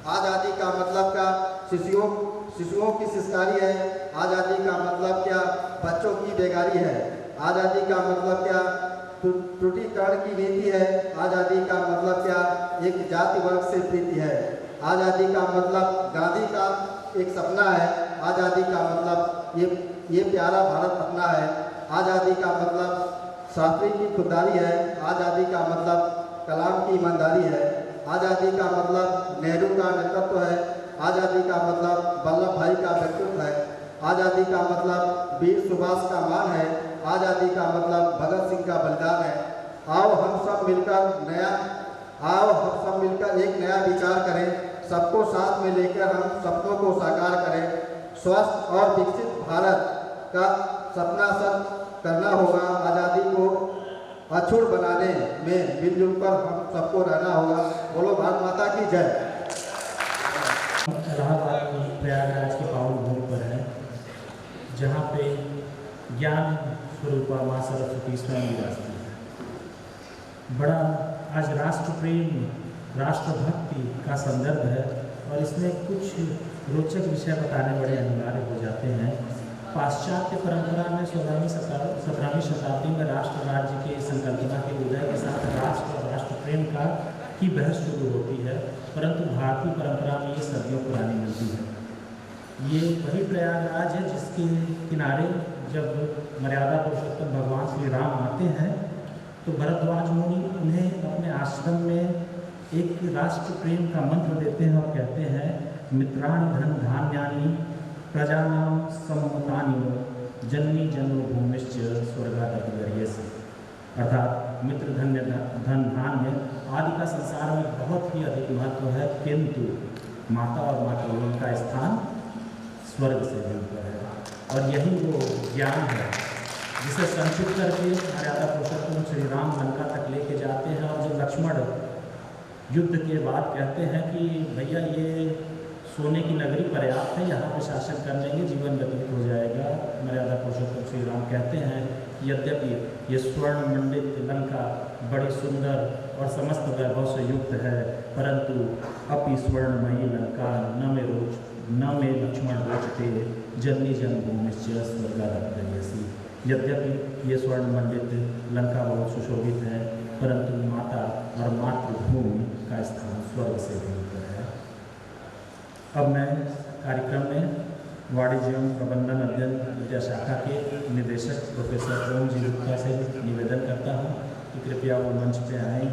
आज़ादी का मतलब क्या? शिशुओं की सिस्कारी है। आज़ादी का मतलब क्या? बच्चों की बेगारी है। आज़ादी का मतलब क्या? त्रुटिकरण की नीति है। आज़ादी का मतलब क्या? एक जाति वर्ग से प्रीति है। आज़ादी का मतलब गांधी का एक सपना है। आज़ादी का मतलब ये प्यारा भारत अपना है। आज़ादी का मतलब शास्त्री की खुददारी है। आज़ादी का मतलब कलाम की ईमानदारी है। आज़ादी का मतलब नेहरू का नेतृत्व है। आज़ादी का मतलब वल्लभ भाई का व्यक्तित्व है। आज़ादी का मतलब वीर सुभाष का मान है। आज़ादी का मतलब भगत सिंह का बलिदान है। आओ हम सब मिलकर एक नया विचार करें। सबको साथ में लेकर हम सपनों को साकार करें। स्वस्थ और विकसित भारत का सपना सच करना होगा। आज़ादी को अछूत बनाने में मिलजुल कर हम सबको रहना होगा। बोलो भारत माता की जय। इलाहाबाद प्रयागराज के पावन भूमि पर है, जहाँ पे ज्ञान स्वरूपा माँ सरस्वती स्वयं विराजती है। बड़ा आज राष्ट्र प्रेम, राष्ट्रभक्ति का संदर्भ है और इसमें कुछ रोचक विषय बताने बड़े अनिवार्य हो जाते हैं। पाश्चात्य परंपरा में 17वीं शताब्दी में राष्ट्र राज्य के संकल्पना के उदय के साथ राष्ट्र और राष्ट्र प्रेम की बहस शुरू होती है, परंतु भारतीय परंपरा में ये सदियों पुरानी मिलती है। ये वही प्रयागराज है जिसके किनारे जब मर्यादा पुरुषोत्तम भगवान श्री राम आते हैं तो भरद्वाज मुनि उन्हें अपने आश्रम में एक राष्ट्र प्रेम का मंत्र देते हैं और कहते हैं, मित्राणि धन धान्यानि प्रजानाम सममतानि जननी जन्मभूमिश्च स्वर्गादपि अर्थात मित्र धन्य धन धान्य आदि का संसार में बहुत ही अधिक महत्व है, किंतु माता और मातृभूमि का स्थान स्वर्ग से भी ऊपर है। और यही वो ज्ञान है जिसे संचित करके मर्यादा पुरुषोत्तम श्री राम लंका तक लेके जाते हैं। और जो लक्ष्मण युद्ध के बाद कहते हैं कि भैया ये सोने की नगरी पर्याप्त है, यहाँ पे शासन कर लेंगे, जीवन व्यतीत हो जाएगा। मर्यादा पुरुषोत्तम श्री राम कहते हैं यद्यपि ये स्वर्ण मंडित लंका बड़ी सुंदर और समस्त वैभव से युक्त है, परंतु अपि स्वर्णमयी लंका न मे लक्ष्मण रोचते जननी जन्मभूमिश्च स्वर्गादपि। यद्यपि ये स्वर्ण मंडित लंका बहुत सुशोभित है, परंतु माता और मातृभूमि का स्थान स्वर्ग से भी ऊपर है। अब मैं कार्यक्रम में वाणिज्य एवं प्रबंधन अध्ययन विद्या शाखा के निदेशक प्रोफेसर ओम जी गुप्ता से निवेदन करता हूँ कि कृपया वो मंच पे आएँ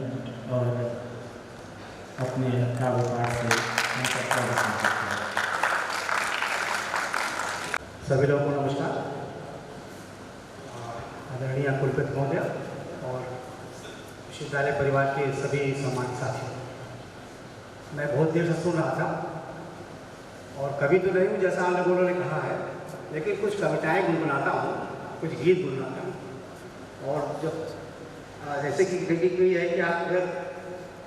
और अपने काव्य पाठ से उनका प्रदर्शन करें। सभी लोगों को नमस्कार। आदरणीय कुलपति महोदय और विश्वविद्यालय परिवार के सभी सम्मानित साथियों, मैं बहुत देर से सुन रहा था और कवि तो नहीं हूँ जैसा आप लोगों ने कहा है, लेकिन कुछ कविताएं गुनगुनाता हूँ, कुछ गीत गुनगुनाता हूँ। और जब जैसे कि कृति की है कि आप अगर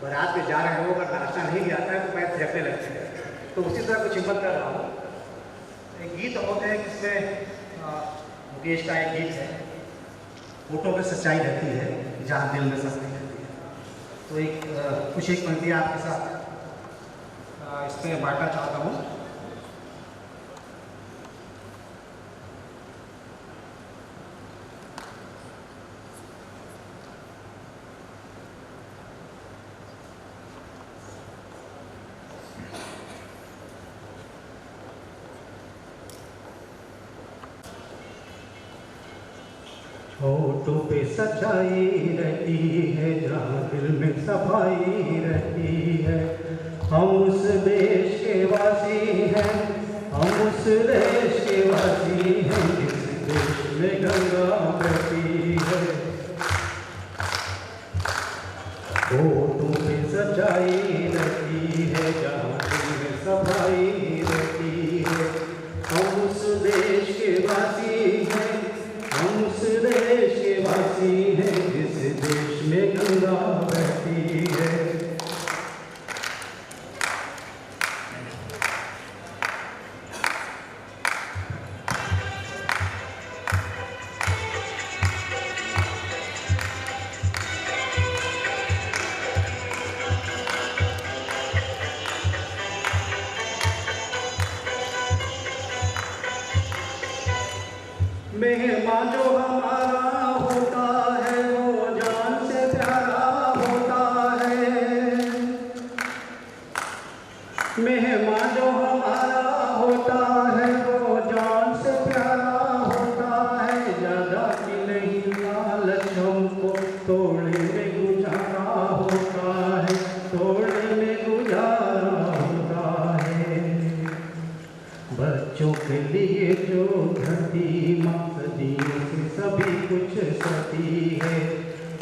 बारात में जा रहे हो, अगर नाश्ता नहीं भी आता है तो पैर थिरकने लगते हैं, तो उसी तरह कुछ हिम्मत कर रहा हूँ। एक गीत होते हैं जिसमें मुकेश का एक गीत है, फोटो पे सच्चाई रहती है जहाँ दिल में सच्चाई रहती है। तो एक कुछ एक पंक्ति आपके साथ इसमें बांटना चाहता हूँ। फोटो पे सच्चाई रहती है जहाँ दिल में सफाई रहती है। हम उस देश के वासी हैं, हम उस देश के वासी हैं जिस देश में गंगा बहती है। फोटो पे सच्चाई रहती है जहाँ दिल में सफाई रहती है। हम उस देश के वासी हैं, हम उस देश के वासी हैं जिस देश में गंगा बहती है। मेहमान जो हमारा होता है वो जान से प्यारा होता है। मेहमान जो हमारा होता है वो जान से प्यारा होता है। ज़्यादा की नहीं लालच हमको तोड़ने में गुजारा होता है, तोड़ने में गुजारा होता है। बच्चों के लिए जो धरती माँ सदियों से सभी कुछ सती है।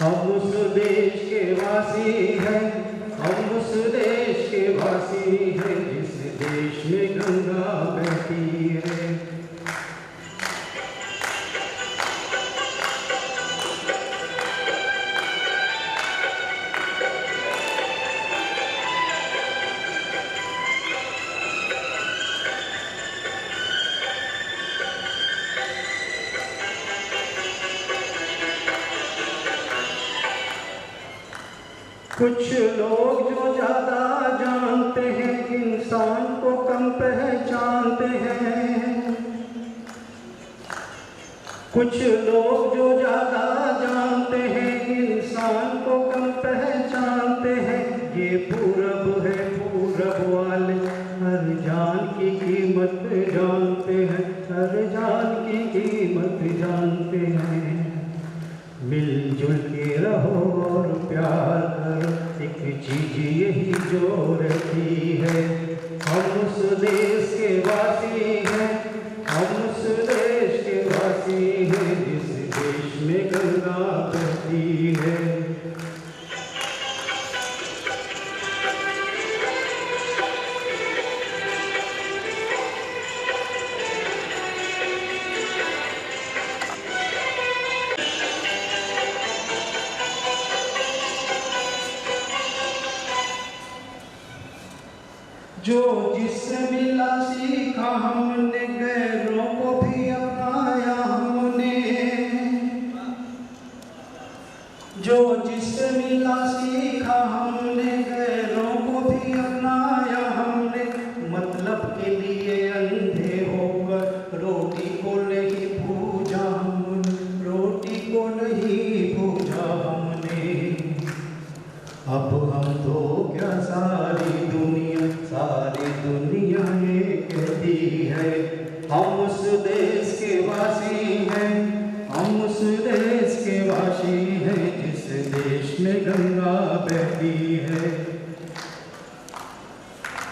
हम उस देश के वासी हैं, हम उस देश के वासी हैं जिस देश में गंगा बहती है। कुछ लोग जो ज़्यादा जानते हैं इंसान को कम पहचानते हैं। कुछ लोग जो ज़्यादा जानते हैं इंसान को कम पहचानते हैं। ये पूरब है, पूरब वाले हर जान की कीमत जानते हैं, हर जान की कीमत जानते हैं। मिलजुल के रहो और प्यार करो, एक चीज यही जो रहती है। हम उस देश के वासी हैं, हम उस देश के वासी जो जिससे मिला सीखा हमने, गैरों को भी अपनाया हमने। जो जिससे मिला सीखा हमने, गैरों को भी अपनाया हमने। मतलब के लिए अंधे होकर रोटी को नहीं भूजा हमने, रोटी को नहीं भूजा हमने। अब हम तो क्या सारी दुनिया ये कहती है, हम उस देश के वासी हैं, हम उस देश के वासी हैं जिस देश में गंगा बहती है।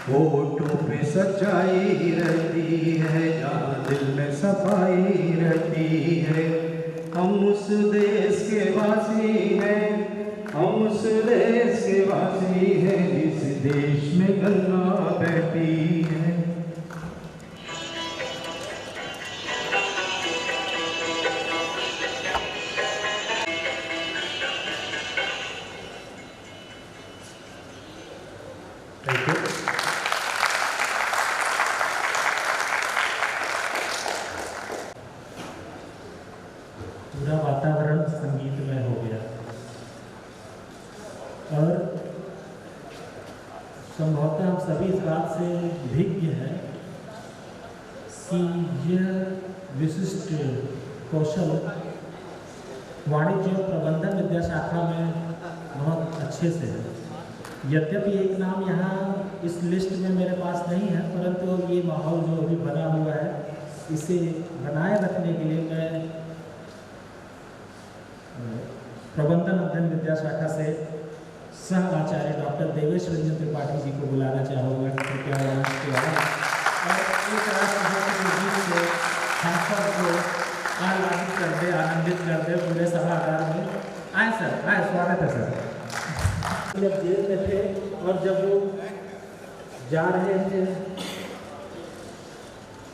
होठों पे सच्चाई रहती है, जहाँ दिल में सफाई रहती है। हम उस देश के वासी हैं, हम उस देश के वासी हैं जिस देश में गंगा बहती है। पूरा वातावरण संगीतमय हो गया और संभवतः हम सभी इस बात से भिज्ञ हैं कि यह विशिष्ट कौशल वाणिज्य और प्रबंधन विद्या शाखा में बहुत अच्छे से है। यद्यपि एक नाम यहाँ इस लिस्ट में मेरे पास नहीं है, परंतु ये माहौल जो अभी बना हुआ है, इसे बनाए रखने के लिए मैं प्रबंधन अध्ययन विद्या शाखा से सह आचार्य डॉक्टर देवेश रंजन त्रिपाठी जी को बुलाना चाहूँगा। कृपया और एक राष्ट्र को आह्लादित कर दे, आनंदित कर दे पूरे सभागार में। आए सर, आए, स्वागत है सर। जब जेल में थे और जब वो जा रहे थे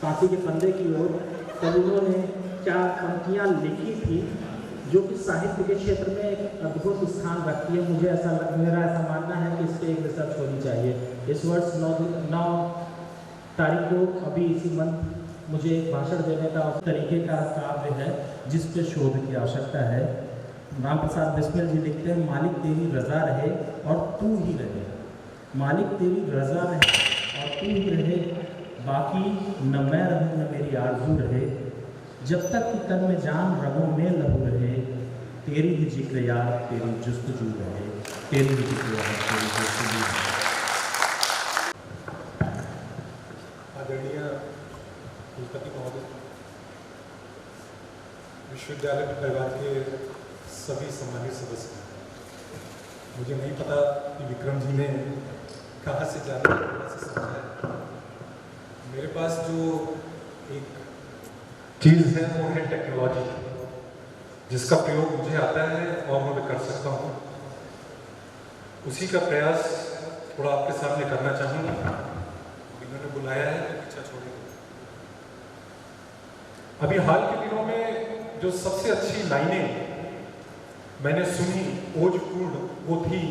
फांसी के फंदे की ओर, तब उन्होंने 4 पंक्तियाँ लिखी थी जो कि साहित्य के क्षेत्र में एक अद्भुत स्थान रखती है। मेरा ऐसा मानना है कि इस पर एक रिसर्च होनी चाहिए। इस वर्ष 9 तारीख को अभी इसी मंथ मुझे एक भाषण देने का तरीके का काव्य है जिस पे शोध की आवश्यकता है। राम प्रसाद बिस्मिल जी लिखते हैं, मालिक तेरी रजा रहे और तू ही रहे। मालिक तेरी रजा रहे और तू ही रहे, बाकी न मैं रहूँ न मेरी आरज़ू रहे। जब तक कि तन में जान रगों में लहू रहे, तेरी ही जिक्र यार तेरी जुस्तजू रहे, तेरी ही जिक्र यार तेरी जुस्तजू रहे। आदरणीय कुलपति महोदय, विश्वविद्यालय परिवार के सभी सम्मानित सदस्य, मुझे नहीं पता कि विक्रम जी ने कहाँ से जाना है, कहाँ से समझा है। मेरे पास जो एक चीज़ है वो है टेक्नोलॉजी, जिसका प्रयोग मुझे आता है और मैं कर सकता हूँ। उसी का प्रयास थोड़ा आपके सामने करना चाहूँगा। इन्होंने बुलाया है तो पीछा छोड़ेंगे। अभी हाल के दिनों में जो सबसे अच्छी लाइनें मैंने सुनी ओजपूर्ण वो थी,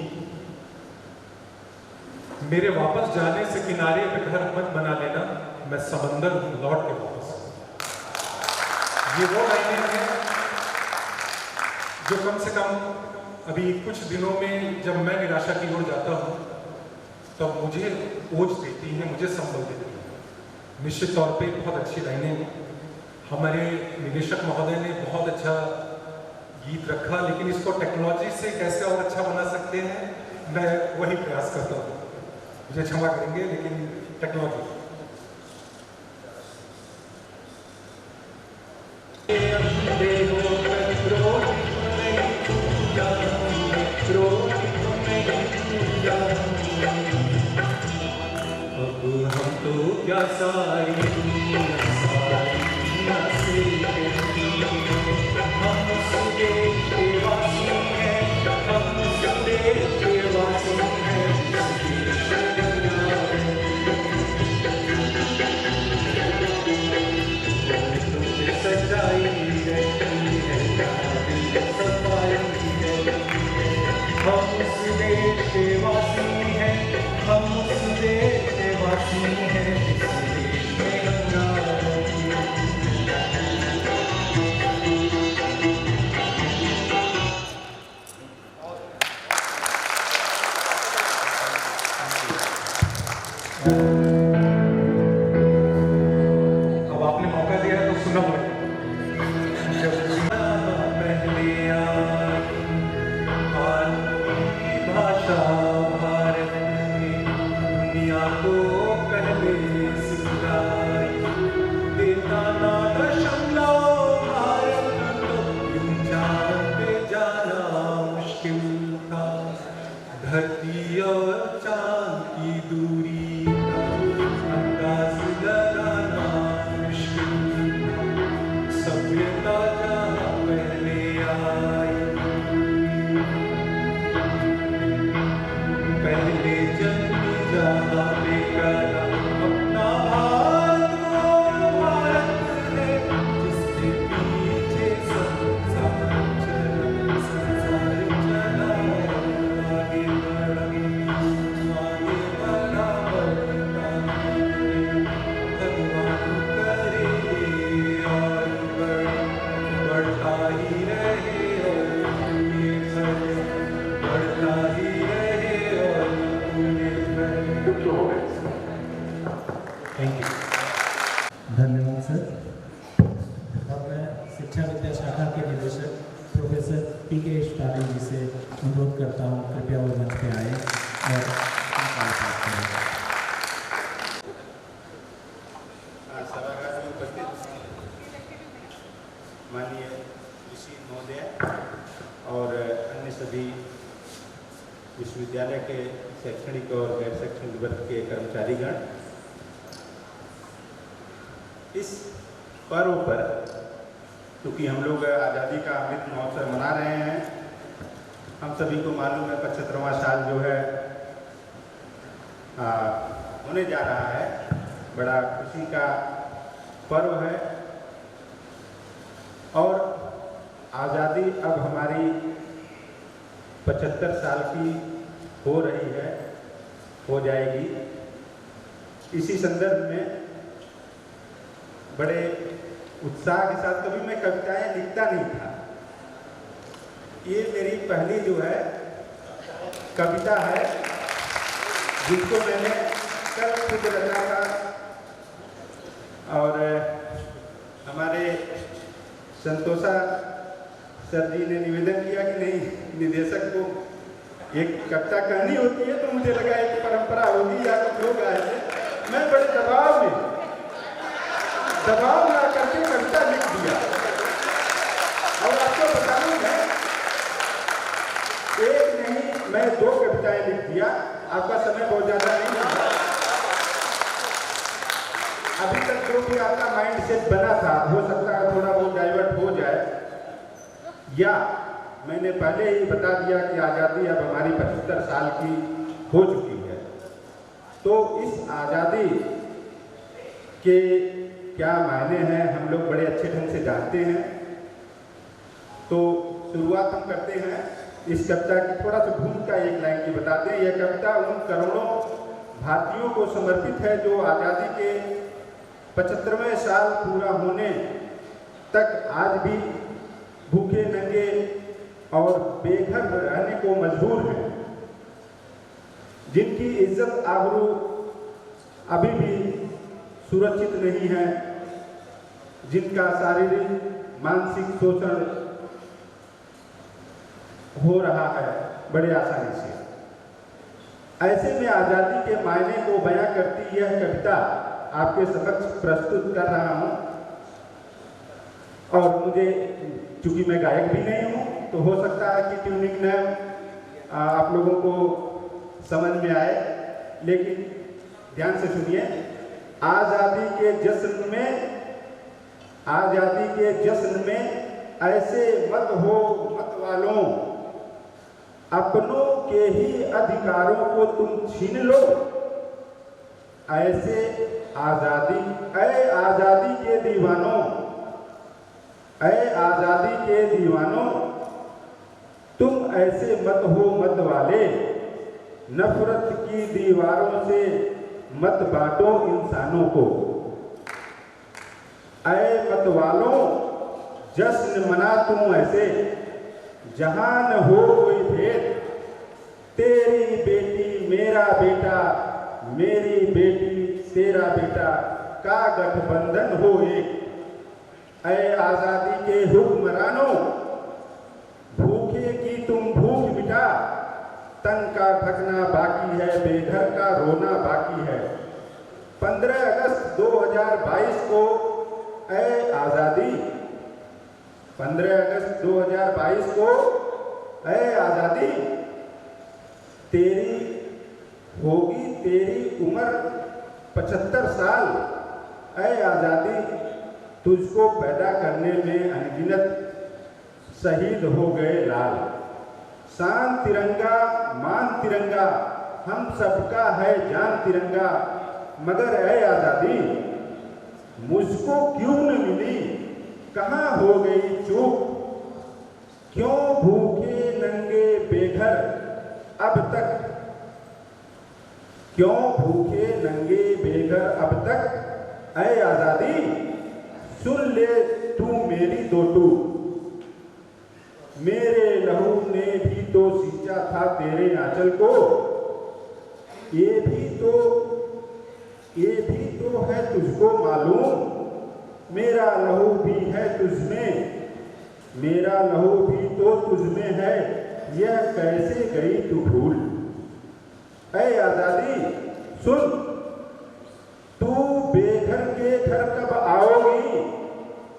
मेरे वापस जाने से किनारे पे घर मत बना लेना, मैं समंदर हूँ लौट के वापस। ये वो लाइनें हैं जो कम से कम अभी कुछ दिनों में जब मैं निराशा की ओर जाता हूँ तब मुझे ओज देती है, मुझे संबल देती है। निश्चित तौर पे बहुत अच्छी लाइनें हमारे निदेशक महोदय ने बहुत अच्छा गीत रखा, लेकिन इसको टेक्नोलॉजी से कैसे और अच्छा बना सकते हैं, मैं वही प्रयास करता हूँ। मुझे क्षमा करेंगे, लेकिन टेक्नोलॉजी अब हम तो क्या सारी दुनिया से कहती है, हम उस देश के वासी हैं, हम उस देश के वासी हैं जिस देश में गंगा बहती है। सच्चाई रहती है, सफाई रहती है। हम उस देश के वासी हैं, हम उस देश के वासी जाना न शिमला भारत तो यूं चांद पे जाना मुश्किल था। धरती और चांद की दूरी का अंदाज लगाना मुश्किल था। सभ्यता जहाँ पहले आई, पहले जन्मी जहाँ पे करा अपना भारत वो भारत है जिसके पीछे संसार चला, संसार चला आगे बढ़ा, आगे बढ़ा बढ़ता है। भगवान करे और बढ़ता ही रहे और ये भले बढ़ता ही रहे और पूरे भले। थैंक यू, धन्यवाद सर। और मैं शिक्षा विद्या शाखा के निदेशक प्रोफेसर पी.के. इश्तारी जी से अनुरोध करता हूँ कृपया वो मंच पे आए और सभागार में उपस्थित माननीय ऋषि महोदय और अन्य सभी विश्वविद्यालय के शैक्षणिक और गैर शैक्षणिक वर्ग के कर्मचारीगण, इस पर्व पर क्योंकि हम लोग आज़ादी का अमृत महोत्सव मना रहे हैं, हम सभी को मालूम है 75वां साल जो है होने जा रहा है। बड़ा खुशी का पर्व है और आज़ादी अब हमारी 75 साल की हो रही है, हो जाएगी। इसी संदर्भ में बड़े उत्साह के साथ, कभी मैं कविताएं लिखता नहीं था, ये मेरी पहली जो है कविता है जिसको मैंने कल खुद रचा था। और हमारे संतोषा सर जी ने निवेदन किया कि नहीं, निदेशक को एक कविता कहनी होती है, तो मुझे लगा एक परंपरा होगी या कुछ लोग आए थे। मैं बड़े दबाव ला करके कविता लिख दिया। और आपको बताऊं एक नहीं मैं 2 कविताएं लिख दिया। आपका समय बहुत ज्यादा नहीं था, अभी तक जो भी आपका माइंड सेट बना था हो सकता है थोड़ा बहुत डाइवर्ट हो जाए, या मैंने पहले ही बता दिया कि आज़ादी अब हमारी 75 साल की हो चुकी है। तो इस आज़ादी के क्या मायने हैं हम लोग बड़े अच्छे ढंग से जानते हैं। तो शुरुआत हम करते हैं इस कविता की, थोड़ा सा भूमिका एक लाइन की बताते हैं। यह कविता उन करोड़ों भारतीयों को समर्पित है जो आज़ादी के 75वें साल पूरा होने तक आज भी भूखे नंगे और बेघर रहने को मजबूर हैं, जिनकी इज्जत आबरू अभी भी सुरक्षित नहीं है, जिनका शारीरिक मानसिक शोषण हो रहा है बड़े आसानी से। ऐसे में आज़ादी के मायने को बयां करती यह कविता आपके समक्ष प्रस्तुत कर रहा हूं। और मुझे चूंकि मैं गायक भी नहीं हूं, तो हो सकता है कि ट्यूनिंग न आप लोगों को समझ में आए, लेकिन ध्यान से सुनिए। आज़ादी के जश्न में ऐसे मत हो मत वालों, अपनों के ही अधिकारों को तुम छीन लो। ऐसे आज़ादी के दीवानों, आज़ादी के दीवानों, तुम ऐसे मत हो मत वाले, नफरत की दीवारों से मत बांटो इंसानों को। ऐ मत वालों, जश्न मना तुम ऐसे, जहां न हो कोई भेद, तेरी बेटी मेरा बेटा, मेरी बेटी तेरा बेटा का गठबंधन हो एक। ऐ आज़ादी के हुक्मरानों, भूखे की तुम भूख मिटा, तन का ढकना बाकी है, बेघर का रोना बाकी है। 15 अगस्त 2022 को ऐ आज़ादी, 15 अगस्त 2022 को ऐ आज़ादी, तेरी होगी तेरी उम्र 75 साल, ऐ आज़ादी, तुझको पैदा करने में अनगिनत शहीद हो गए लाल। शान तिरंगा मान तिरंगा, हम सबका है जान तिरंगा, मगर ऐ आज़ादी मुझको क्यों न मिली, कहाँ हो गई चूक, क्यों भूखे नंगे बेघर अब तक, क्यों भूखे नंगे बेघर अब तक, ऐ आज़ादी सुन ले तू मेरी दो टूक, मेरे लहू ने भी तो सींचा था तेरे आंचल को, ये भी तो है तुझको मालूम, मेरा लहू भी है तुझमें, मेरा लहू भी तो तुझमें है, यह कैसे गई तू भूल, ऐ आज़ादी सुन, तू बेघर के घर कब आओगी,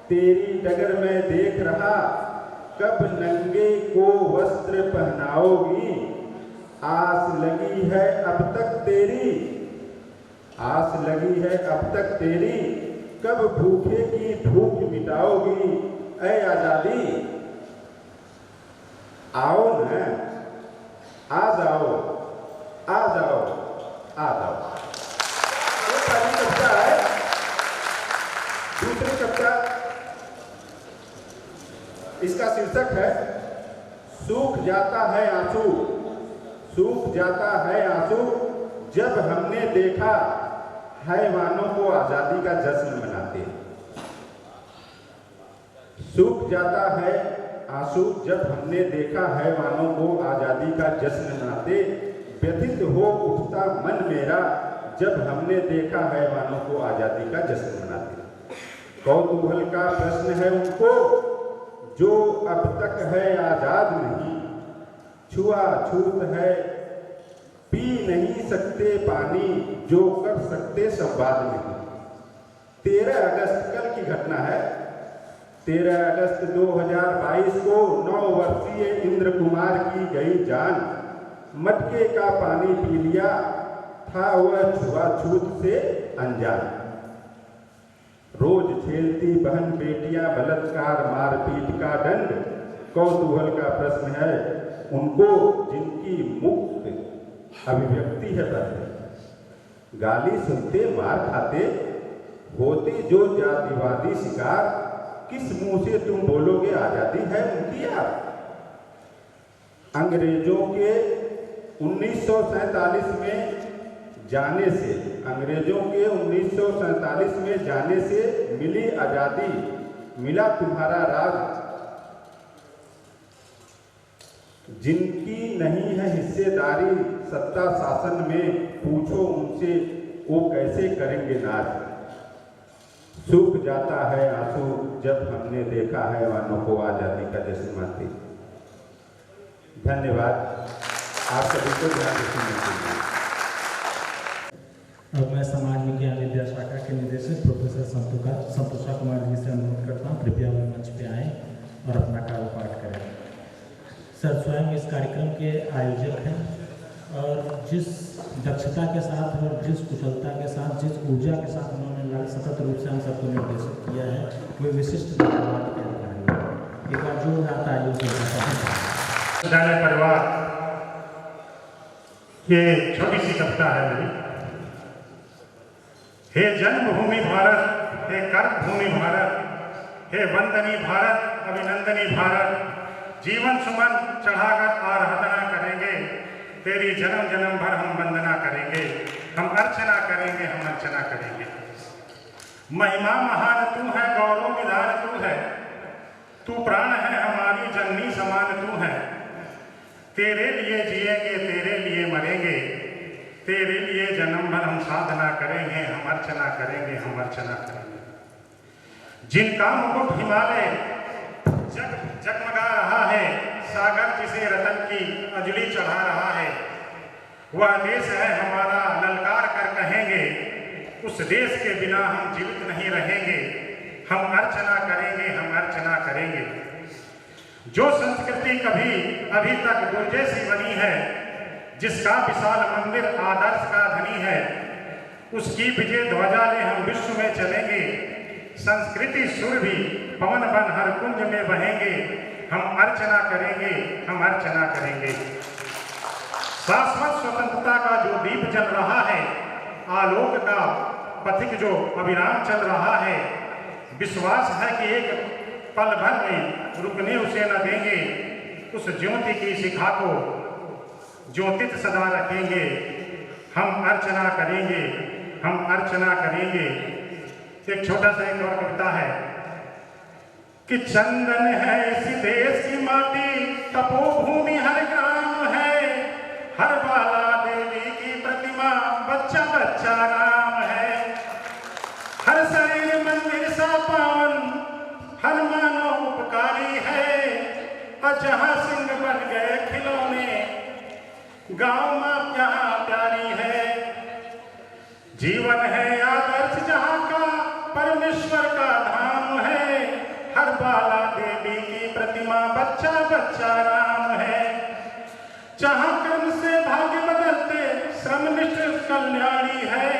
तेरी डगर में देख रहा, कब नंगे को वस्त्र पहनाओगी, आस लगी है अब तक तेरी, आस लगी है अब तक तेरी, कब भूखे की भूख मिटाओगी, ऐ आज़ादी आओ न, आ जाओ आ जाओ आ जाओ। ये पहली कविता है। दूसरी कविता, इसका शीर्षक है सूख जाता है आंसू, सूख जाता है आंसू, जब हमने देखा हैवानों को आज़ादी का जश्न मनाते। सूख जाता है आंसू जब हमने देखा हैवानों को आज़ादी का जश्न मनाते, व्यथित हो उठता मन मेरा जब हमने देखा हैवानों को आज़ादी का जश्न मनाते। कौतूहल का प्रश्न है उनको जो अब तक है आज़ाद नहीं, छुआछूत है पी नहीं सकते पानी, जो कर सकते संवाद नहीं। 13 अगस्त कल की घटना है। 13 अगस्त 2022 को 9 वर्षीय इंद्र कुमार की गई जान, मटके का पानी पी लिया था वह छुआछूत से अनजान। रोज झेलती बहन बेटियां बलात्कार मारपीट का दंड, कौतूहल का प्रश्न है उनको जिनकी मुक्त अभिव्यक्ति है बंद। गाली सुनते मार खाते होते जो जातिवादी शिकार, किस मुंह से तुम बोलोगे आजादी है उनकी यार। अंग्रेजों के 1947 में जाने से, अंग्रेजों के 1947 में जाने से मिली आजादी, मिला तुम्हारा राज। जिनकी नहीं है हिस्सेदारी सत्ता शासन में, पूछो उनसे वो कैसे करेंगे नाज। सूख जाता है आंसू जब हमने देखा है वानों को आजादी का जश्न मनाते। धन्यवाद आप सभी को ध्यान रखने के लिए। अब मैं समाज विज्ञान विद्या शाखा के निदेशक प्रोफेसर संतोषा कुमार जी से अनुरोध करता हूँ कृपया वे मंच पे आएँ और अपना कार्य पाठ करें। सर स्वयं इस कार्यक्रम के आयोजक हैं और जिस दक्षता के साथ और जिस कुशलता के साथ, जिस ऊर्जा के साथ उन्होंने सतत रूप से हम सबको निर्देशित किया है, वे विशिष्ट धन्यवाद के अधिकारी हैं। एक बार जोरदार तालियों से विद्यालय परिवार, ये छोटी सी कविता है मेरी। हे जन्मभूमि भारत, हे कर्मभूमि भारत, हे वंदनी भारत, अभिनंदनी भारत, जीवन सुमन चढ़ाकर आराधना करेंगे, तेरी जन्म जन्म भर हम वंदना करेंगे, हम अर्चना करेंगे, हम अर्चना करेंगे। महिमा महान तू है, गौरव निधान तू है, तू प्राण है हमारी जननी समान तू है। तेरे लिए जिएंगे, तेरे लिए मरेंगे, तेरे लिए जन्म भर हम साधना करेंगे, हम अर्चना करेंगे, हम अर्चना करेंगे। जिनका मुकुट हिमालय जगमगा रहा है, सागर जिसे रतन की अंजलि चढ़ा रहा है, वह देश है हमारा ललकार कर कहेंगे, उस देश के बिना हम जीवित नहीं रहेंगे। हम अर्चना करेंगे, हम अर्चना करेंगे। जो संस्कृति कभी अभी तक दुर्जे सी बनी है, जिसका विशाल मंदिर आदर्श का धनी है, उसकी विजय ध्वजा ले हम विश्व में चलेंगे। संस्कृति सुर भी पवन बन हर कुंज में बहेंगे। हम अर्चना करेंगे, हम अर्चना करेंगे। शाश्वत स्वतंत्रता का जो दीप जल रहा है, आलोक का पथिक जो अविराम चल रहा है, विश्वास है कि एक पल भर में रुकने उसे न देंगे। उस ज्योति की शिखा को ज्योतित सदा रखेंगे। हम अर्चना करेंगे, हम अर्चना करेंगे। एक छोटा सा एक और कविता है कि चंदन है इस देश की माटी, तपोभूमि हर ग्राम है, हर बाला देवी की प्रतिमा, बच्चा बच्चा राम है। हर शरीर मंदिर सा पावन, हर मानव उपकारी है। और जहाँ सिंह बन गए खिलौने, गाँव माँ यहाँ प्यारी है। जीवन है आदर्श जहाँ का, परमेश्वर का धाम है। हर बाला देवी की प्रतिमा, बच्चा बच्चा राम है। जहाँ कर्म से भाग्य बदलते, श्रमनिष्ठ कल्याणी है।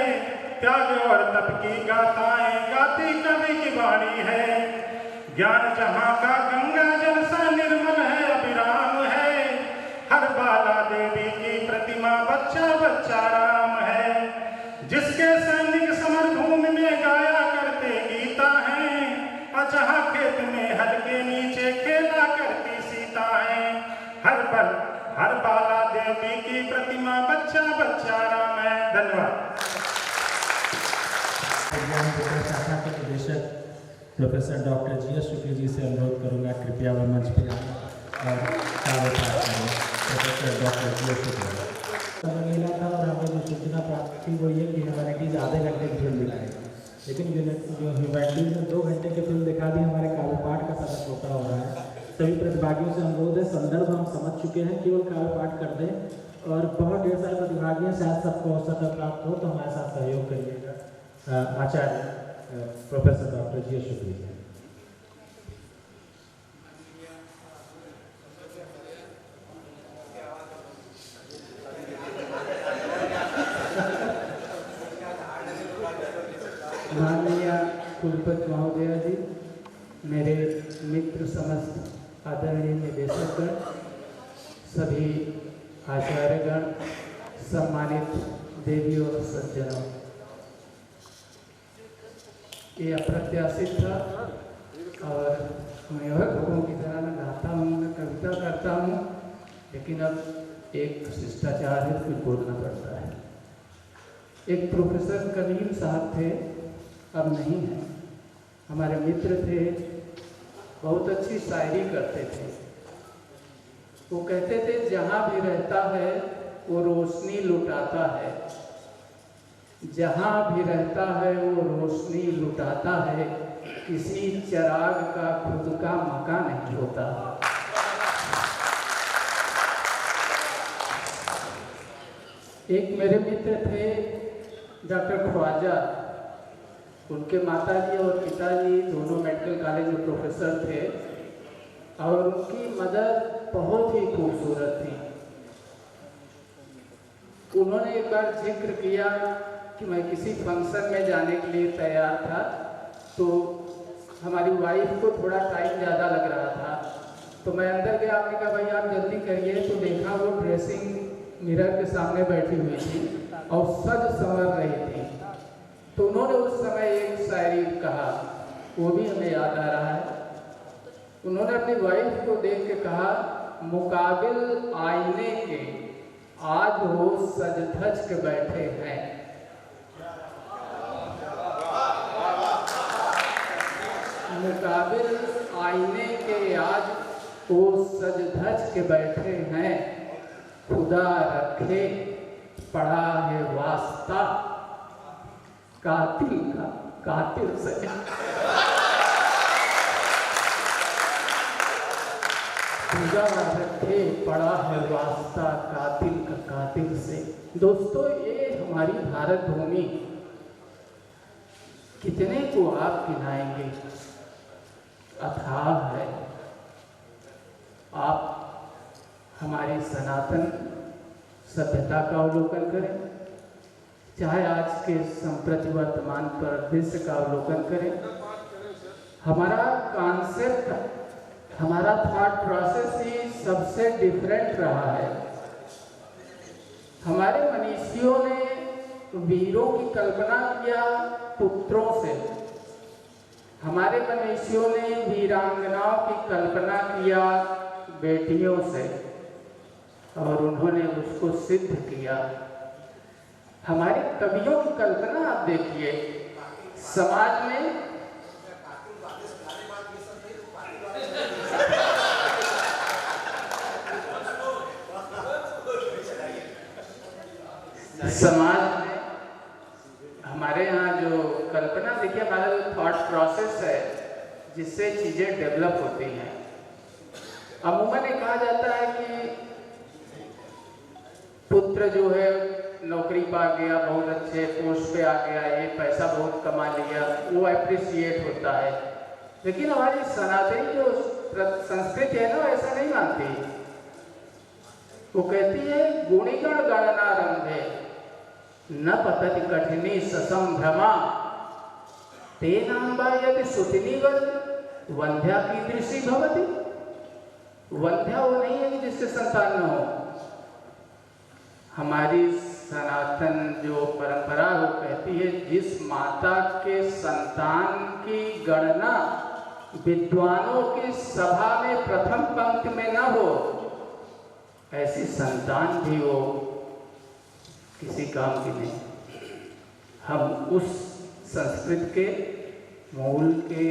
त्याग और तप की गाथाएं गाती कवि की वाणी है। ज्ञान जहाँ का गंगा जल सा निर्मल है, अभिराम है। हर बाला देवी की प्रतिमा, बच्चा बच्चा राम है। जिसके सैनिक समर भूमि में गाया करते गीता है, और जहाँ खेत में हल के नीचे खेला करती सीता है। हर बल हर बाला देवी की प्रतिमा, बच्चा बच्चा राम है। धन्यवाद। शाखा के निदेशक professor doctor GS. Shukla ji से अनुरोध करूँगा, कृपया वह मंच पर आएं और कार्य प्राप्त करें। Professor doctor GS. शुक्ल मिला था और हमें जो सूचना प्राप्त थी वो ये कि ह्यूमैनिटीज़ आधे घंटे की फिल्म दिखाएगी, लेकिन जो ह्यूमैनिटीज़ ने 2 घंटे की फिल्म दिखा दी। हमारे काव्य पाठ का समय छोटा हो रहा है। सभी प्रतिभागियों से अनुरोध है, संदर्भ हम समझ चुके हैं, केवल काव्य पाठ कर दें। और बहुत ढेर सारे प्रतिभागी हैं, शायद सबको अवसर प्राप्त हो तो हमारे साथ सहयोग करिएगा। आचार्य professor doctor GS. Shukla ji. माननीय कुलपति महोदय जी, मेरे मित्र समस्त आदरणीय निदेशकगण, सभी आचार्यगण, सम्मानित देवियों और सज्जनों, ये अप्रत्याशित था और मैं लोगों की तरह मैं गाता हूँ, मैं कविता करता हूँ, लेकिन अब एक शिष्टाचार है, कुछ बोलना पड़ता है। एक प्रोफेसर कलीम साहब थे, अब नहीं है, हमारे मित्र थे, बहुत अच्छी शायरी करते थे। वो कहते थे जहाँ भी रहता है वो रोशनी लुटाता है, जहाँ भी रहता है वो रोशनी लुटाता है, किसी चिराग का खुद का मकान नहीं होता। एक मेरे मित्र थे डॉक्टर ख्वाजा, उनके माताजी और पिताजी दोनों मेडिकल कॉलेज में प्रोफेसर थे और उनकी मदर बहुत ही खूबसूरत थी। उन्होंने एक बार जिक्र किया कि मैं किसी फंक्शन में जाने के लिए तैयार था, तो हमारी वाइफ को थोड़ा टाइम ज़्यादा लग रहा था, तो मैं अंदर गया। आपने कहा भाई आप जल्दी करिए, तो देखा वो ड्रेसिंग मिरर के सामने बैठी हुई थी और सज संवर रही थी। तो उन्होंने उस समय एक शायरी कहा, वो भी हमें याद आ रहा है। उन्होंने अपनी वाइफ को देख के कहा, मुकाबिल आईने के आज वो सज धज के बैठे हैं। मुकाबिल आईने के आज वो सज धज के बैठे हैं, खुदा रखे पड़ा है वास्ता कातिल का कातिल से। खुदा रखे पड़ा है वास्ता कातिल का कातिल से। दोस्तों, ये हमारी भारत भूमि कितने को आप गिनाएंगे, अथाह है। आप हमारी सनातन सभ्यता का अवलोकन करें, चाहे आज के संप्रति वर्तमान परिदृश्य का अवलोकन करें। हमारा कॉन्सेप्ट, हमारा थॉट प्रोसेस ही सबसे डिफरेंट रहा है। हमारे मनीषियों ने वीरों की कल्पना किया पुत्रों से, हमारे मनीषियों ने वीरांगनाओं की कल्पना किया बेटियों से, और उन्होंने उसको सिद्ध किया। हमारे कवियों की कल्पना आप देखिए, समाज में हमारे यहाँ जो कल्पना देखिए, हमारा जो थॉट प्रोसेस है जिससे चीज़ें डेवलप होती हैं। अमूमन ये कहा जाता है कि पुत्र जो है नौकरी पा गया, बहुत अच्छे पोस्ट पे आ गया, ये पैसा बहुत कमा लिया, वो अप्रिशिएट होता है। लेकिन हमारी सनातनी जो संस्कृति है ना, ऐसा नहीं मानती। वो कहती है गुणिगण गणनारंभे न पतति कठिनी ससंभ्रमा तेनांबा यदि सुतिनीवत वंध्या कीदृशी भवति। वंध्या वो नहीं है कि जिससे संतान न हो। हमारी सनातन जो परंपरा वो कहती है जिस माता के संतान की गणना विद्वानों की सभा में प्रथम पंक्ति में न हो, ऐसी संतान भी वो किसी काम की नहीं। हम उस संस्कृत के मूल के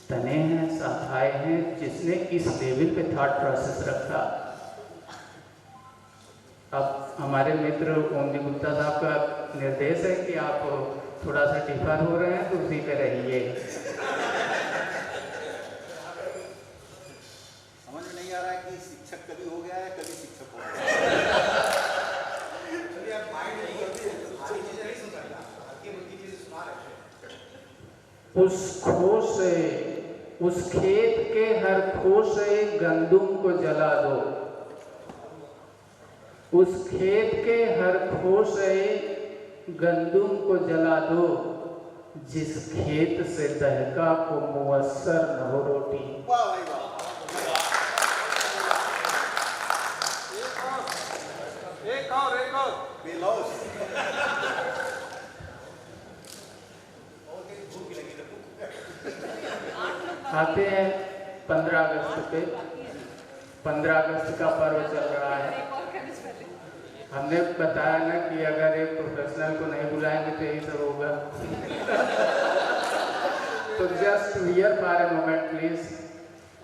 तने हैं, शाखाएं हैं, जिसने इस लेवल पे थॉट प्रोसेस रखा। अब हमारे मित्र ओम जी गुप्ता साहब का निर्देश है कि आप थोड़ा सा डिफर हो रहे हैं तो उसी पे रहिए। समझ में नहीं आ रहा है कि शिक्षक कभी हो गया है, कभी शिक्षक हो गया। उस खो से, उस खेत के हर खो से गंदुम को जला दो। उस खेत के हर खो से गंदुम को जला दो, जिस खेत से दहका को मुअस्सर न हो रोटी। वाह भाई वाह। एक और बेलौस। आते हैं 15 अगस्त पे। 15 अगस्त का पर्व चल रहा है। हमने बताया ना कि अगर एक प्रोफेशनल को नहीं बुलाएंगे तो यही सब होगा। तो just here for a moment please.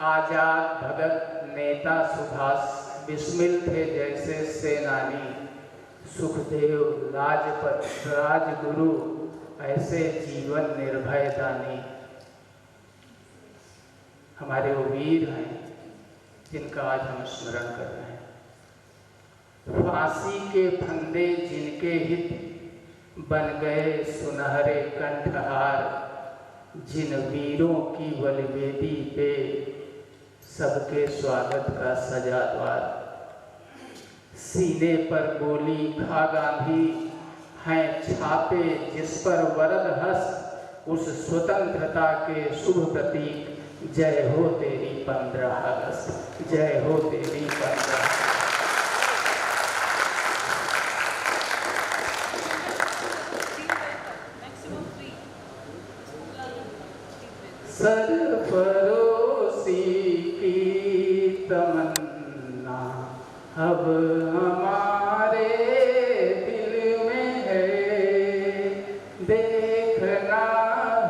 Azad Bhagat नेता सुभाष बिस्मिल थे जैसे सेनानी, सुखदेव लाजपत राजगुरु ऐसे जीवन निर्भय दानी। हमारे वो वीर हैं जिनका आज हम स्मरण कर रहे हैं। फांसी के फंदे जिनके हित बन गए सुनहरे कंठहार, जिन वीरों की बलिवेदी पे सबके स्वागत का सजा द्वार। सीने पर गोली खा गांधी हैं छापे जिस पर वरद हस्त, उस स्वतंत्रता के शुभ प्रतीक। जय हो तेरी 15 अगस्त, जय हो तेरी 15। सरफरोशी की तमन्ना अब हमारे दिल में है, देखना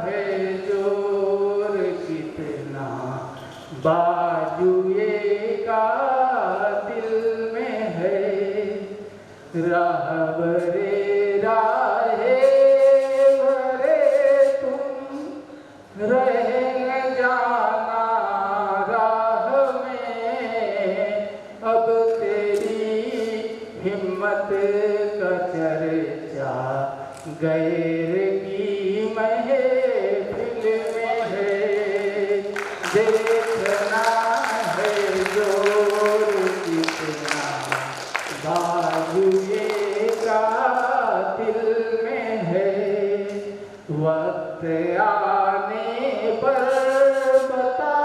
है जोर कितना बाजुए का दिल में है। राहबरे राहे भरे तुम रहे न जाना राह में, अब तेरी हिम्मत का चर्चा गैर की मैं देखना है जोर कितना बाजुए का दिल में है, वक्त आने पर बता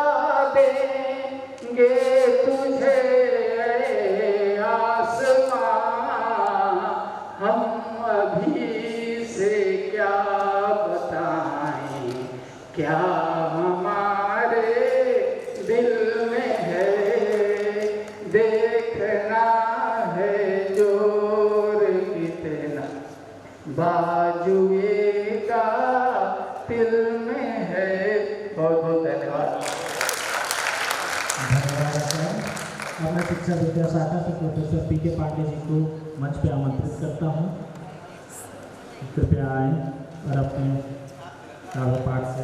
देंगे तुझे आसमां, हम अभी से क्या बताएं, क्या हमारे दिल में है, देखना है जोर कितना बाजुए का दिल में है। बहुत बहुत धन्यवाद। धन्यवाद आचार्य। अब मैं शिक्षा विद्याशाखा से प्रोफेसर पी के पांडे जी को मंच पे आमंत्रित करता हूँ। कृपया आए और अपने काव्य पाठ से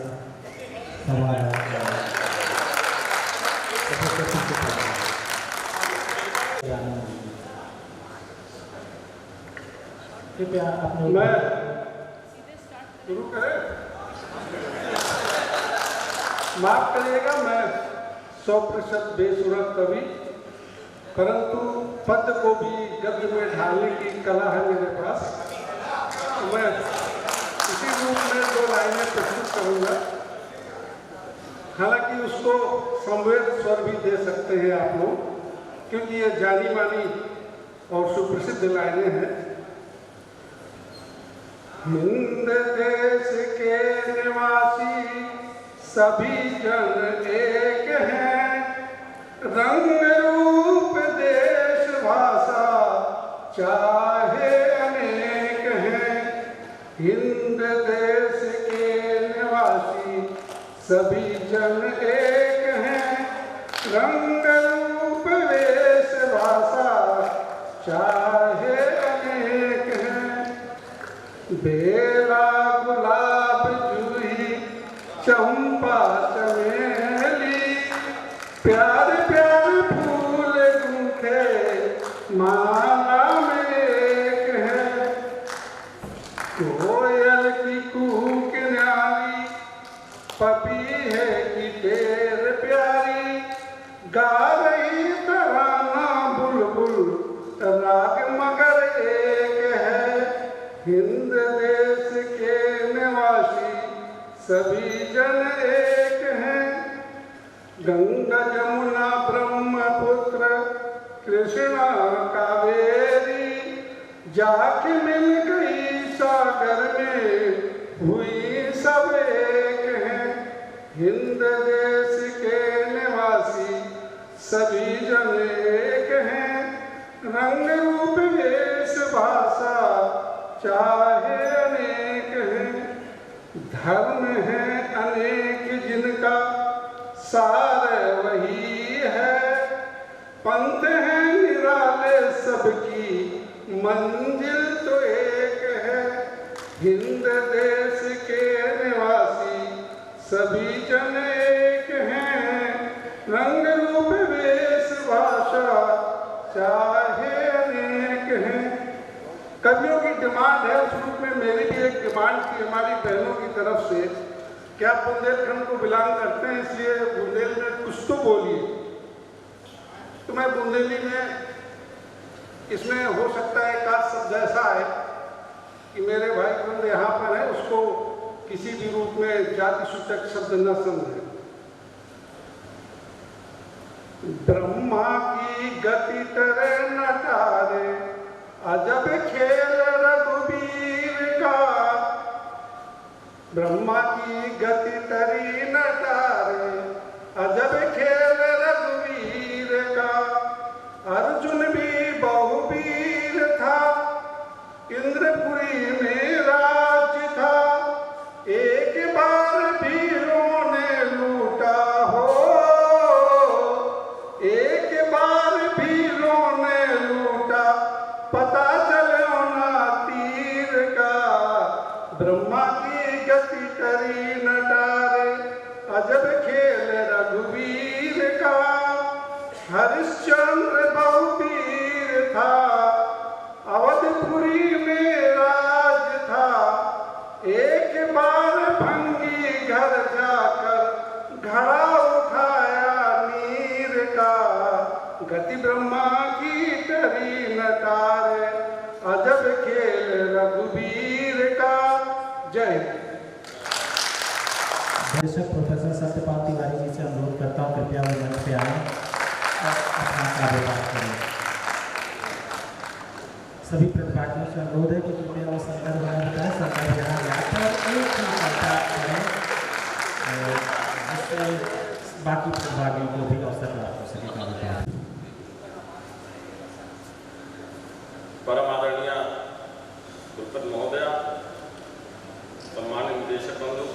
सवाल कृपया अपने मैं शुरू करें। माफ करिएगा, मैं 100% बेसुरा कवि, परंतु पद को भी गद्य में ढालने की कला है मेरे पास। मैं इसी रूप में 2 लाइनें प्रस्तुत करूंगा। हालांकि उसको संवेद स्वर भी दे सकते हैं आप लोग, क्योंकि ये जानी मानी और सुप्रसिद्ध लाइनें हैं। हिंद देश के निवासी सभी जन एक हैं, रंग रूप देश भाषा चाहे अनेक हैं। हिंद देश के निवासी सभी जन एक हैं, रंग रूप देश भाषा चाहे अनेक हैं। बेला गुलाब जूही चंपा चमेली, प्यारे प्यारे फूल गूंथे माला में एक है। कोयल की कूक न्यारी, पपी है कि ढेर प्यारी, गा रही तराना बुलबुल राग मगर एक है। हिंद देश के निवासी सभी जन एक हैं, गंगा जमुना ब्रह्मपुत्र कृष्णा कावेरी, जाके मिल गई सागर में हुई सब एक हैं। हिंद देश के निवासी सभी जन एक हैं, रंग रूप वेश भाषा चाहे अनेक हैं। धर्म है अनेक जिनका सार वही है, पंथ है निराले सबकी मंजिल तो एक है। हिंद देश के निवासी सभी जन एक हैं, रंग रूप वेश भाषा चाहे अनेक हैं। कवियों की डिमांड है, उस रूप में मेरी भी एक डिमांड थी हमारी बहनों की तरफ से, क्या बुंदेलखंड को बिलोंग करते हैं, इसलिए बुंदेल में कुछ तो बोलिए। तो मैं बुंदेली में, इसमें हो सकता है एक आध शब्द ऐसा है कि मेरे भाई बंद यहाँ पर है, उसको किसी भी रूप में जाति सूचक शब्द न समझे। ब्रह्मा की गति तरह नटारे, अजब खेल रघुवीर का। ब्रह्मा की गति तरी नटारे, अजब खेल रघुवीर का। अर्जुन भी बहुवीर था, इंद्रपुरी में राज्य था। एक बार वीरों ने लूटा हो, एक बार वीरों ने लूटा, पता चलो ना तीर का। ब्रह्मा की गति करी नटारे, अजब खेल रघुवीर का। हरिश्चंद्र बहुवीर था, अवधपुरी में राज था। एक बार भंगी घर जाकर घड़ा उठा प्रोफेसर सत्यपाल तिवारी जी से अनुरोध करता हूँ कृपया वो मंच पे आएँ और अपना कार्यभार करें। सभी प्रतिभागियों से अनुरोध है कि कृपया वो संदर्भ बताएं, संदर्भ यहाँ जाकर एक ही कविता करें जिससे बाकी प्रतिभागियों को भी अवसर प्राप्त हो सके कविता। परम आदरणीय कुलपति महोदया, सम्मानित निदेशक बंधु,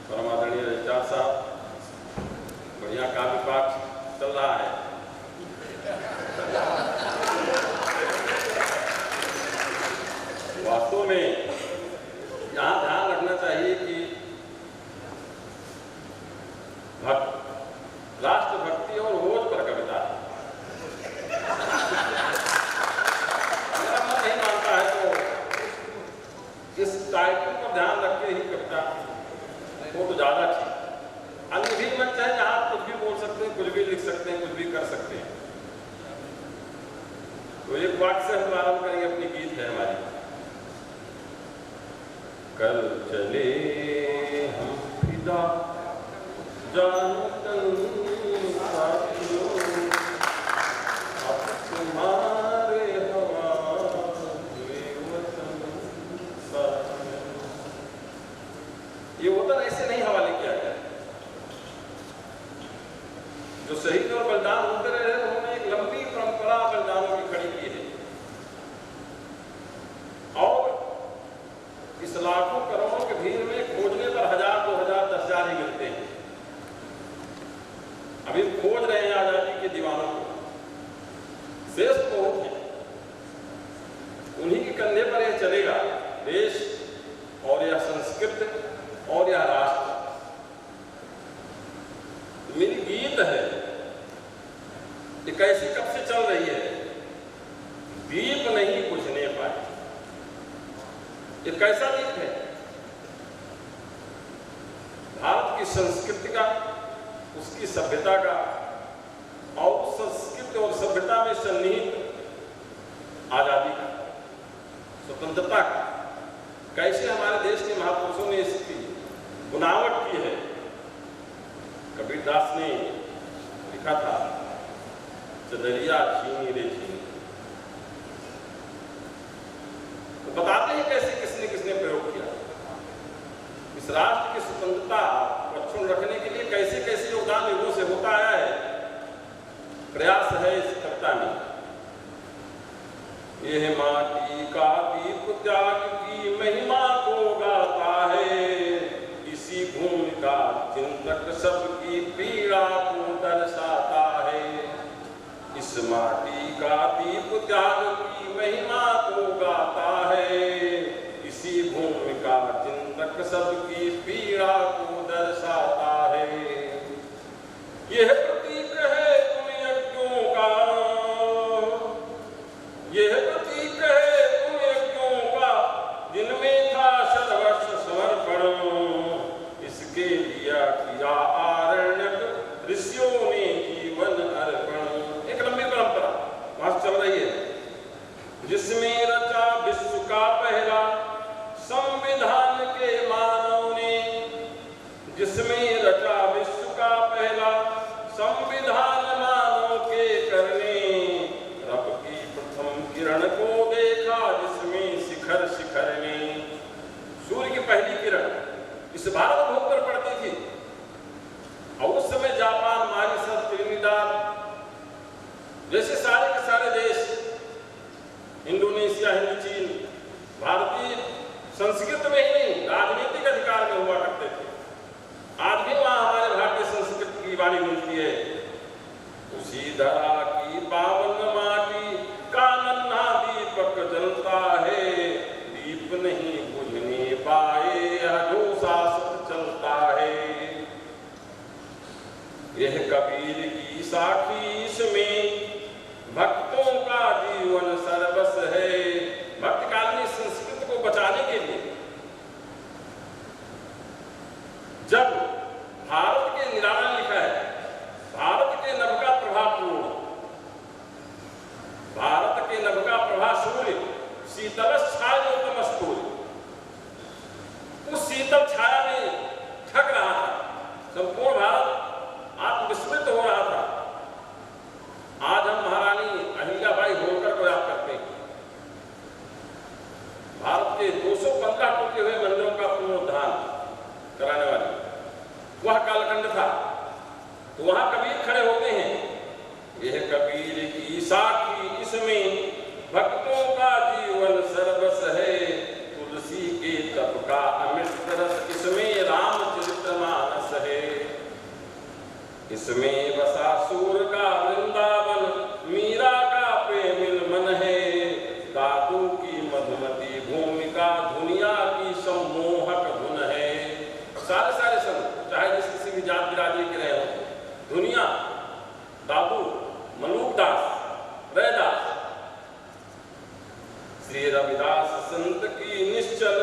परम आदरणीय रजिस्ट्रार साहब, बढ़िया काव्य पाठ चल रहा है। वास्तव में यहाँ ध्यान रखना चाहिए कि राष्ट्रभक्ति और ओज पर कविता है। मेरा मन नहीं मानता है तो इस टाइटल पर ध्यान रख के ही कविता वो तो ज़्यादा ठीक। अन्य भी मंच है जहाँ आप कुछ भी बोल सकते हैं, कुछ भी लिख सकते हैं, कुछ भी कर सकते हैं। तो एक वाक्य से हम प्रारंभ करेंगे, अपनी गीत है हमारी। कल चले हम फिदा जानतन साथियों, अब तुम्हारे हवाले वतन साथियों। ये वतन ऐसे नहीं हवाले किया गया। जो शहीद और बलिदान होते रहे उन्होंने एक लंबी परंपरा बलिदानों की खड़ी की है और इस लाखों करोड़ों के भीड़ में खोजने पर 1000, 2000, 10,000 ही मिलते हैं। अभी खोज रहे हैं आजादी के दीवानों को, शेष बहुत हैं। उन्हीं के कंधे पर यह चलेगा देश और यह संस्कृति और यह राष्ट्र। मेरी गीत है ये कैसी कब से चल रही है, दीप नहीं बुझने पाए। ये कैसा दीप है? भारत की संस्कृति का, उसकी सभ्यता का और उस संस्कृति और सभ्यता में सन्निहित आजादी का, स्वतंत्रता का कैसे हमारे देश के महापुरुषों ने इसकी बुनावट की है। कबीरदास ने लिखा था, चदरिया छीनी रे छीनी। तो बताते हैं कैसे किसने किसने प्रयोग किया। इस राष्ट्र की स्वतंत्रता को अक्षुण्ण रखने के लिए कैसे कैसे योगदान युगों से होता आया है, प्रयास है इस कविता में। यह माटी का दीप त्याग की महिमा को गाता है, इसी भूमि का चिंतक सबकी पीड़ा को दर्शाता है। इस माटी का दीप त्याग की महिमा को गाता है, इसी भूमि का चिंतक सबकी पीड़ा को दर्शाता है। यह प्रतीक है उन यज्ञों का, यह प्रतीक है उन यज्ञों का जिनमें था सर्वस्व समर्पण। इसके लिया किया आरण्यक ऋषियों ने जीवन अर्पण। एक लंबी परंपरा वहां चल रही है, जिसमें रचा विश्व का पहला संविधान के मानव ने, जिसमें रचा विश्व का पहला संविधान मानव के करने। रब की प्रथम किरण को देखा जिसमें शिखर शिखर ने। सूर्य की पहली किरण इस भारत भूमि पर पड़ती थी और उस समय जापान, मॉरिशस, त्रिनिदाद जैसे सारे के सारे देश, इंडोनेशिया, हिंद, चीन, भारतीय संस्कृति में ही नहीं राजनीतिक अधिकार में हुआ करते थे। आज भी वहां हमारे भारतीय संस्कृति की वाणी मिलती है। उसी धरा की पावन माटी का नन्हा दीपक जलता है, दीप नहीं बुझने पाए जो शासक चलता है। यह कबीर की साखी इसमें भक्तों का जीवन सर्वस्व है। भक्तकालीन संस्कृति को बचाने के लिए जब भारत के निराला लिखा है, भारत के नभ का प्रभा पूर्ण, भारत के नभ का प्रभा सूर्य, शीतल छाया तमस्तूर्य। उस शीतल छाया में ठग रहा था कालखंड था, तो वहां कबीर खड़े होते हैं, यह कबीर की साखी इसमें भक्तों का जीवन सर्वस है, तुलसी के तप का अमृत रस इसमें रामचरितमानस है, इसमें बसा सूर का वृंदावन, मीरा का प्रेमिल मन है, दादू की मधुमती भूमिका दुनिया की सम्मोहक धुन है। सारे सारे संत चाहे जिस किसी भी जात बिरादरी के रहे हो, दुनिया, दादू, मलूकदास, रैदास, श्री रविदास संत की निश्चल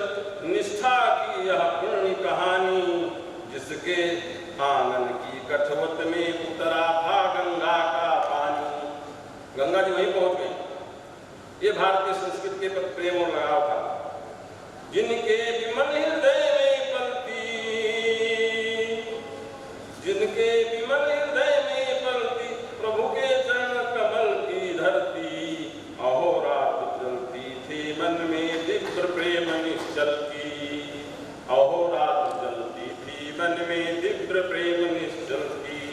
निष्ठा की यह पुण्य कहानी, जिसके आंगन की कठवत में उतरा था गंगा का पानी। गंगा जी वहीं पहुंच गई। ये भारतीय संस्कृति के प्रति प्रेम और लगाव था। जिनके विमल हृदय में पलती, जिनके विमल हृदय में पलती प्रभु के चरण कमल की धरती, अहोरात्र जलती थी मन में दिव्य प्रेम निश्चल की, अहोरात्र जलती थी मन में दिव्य प्रेम निश्चल की।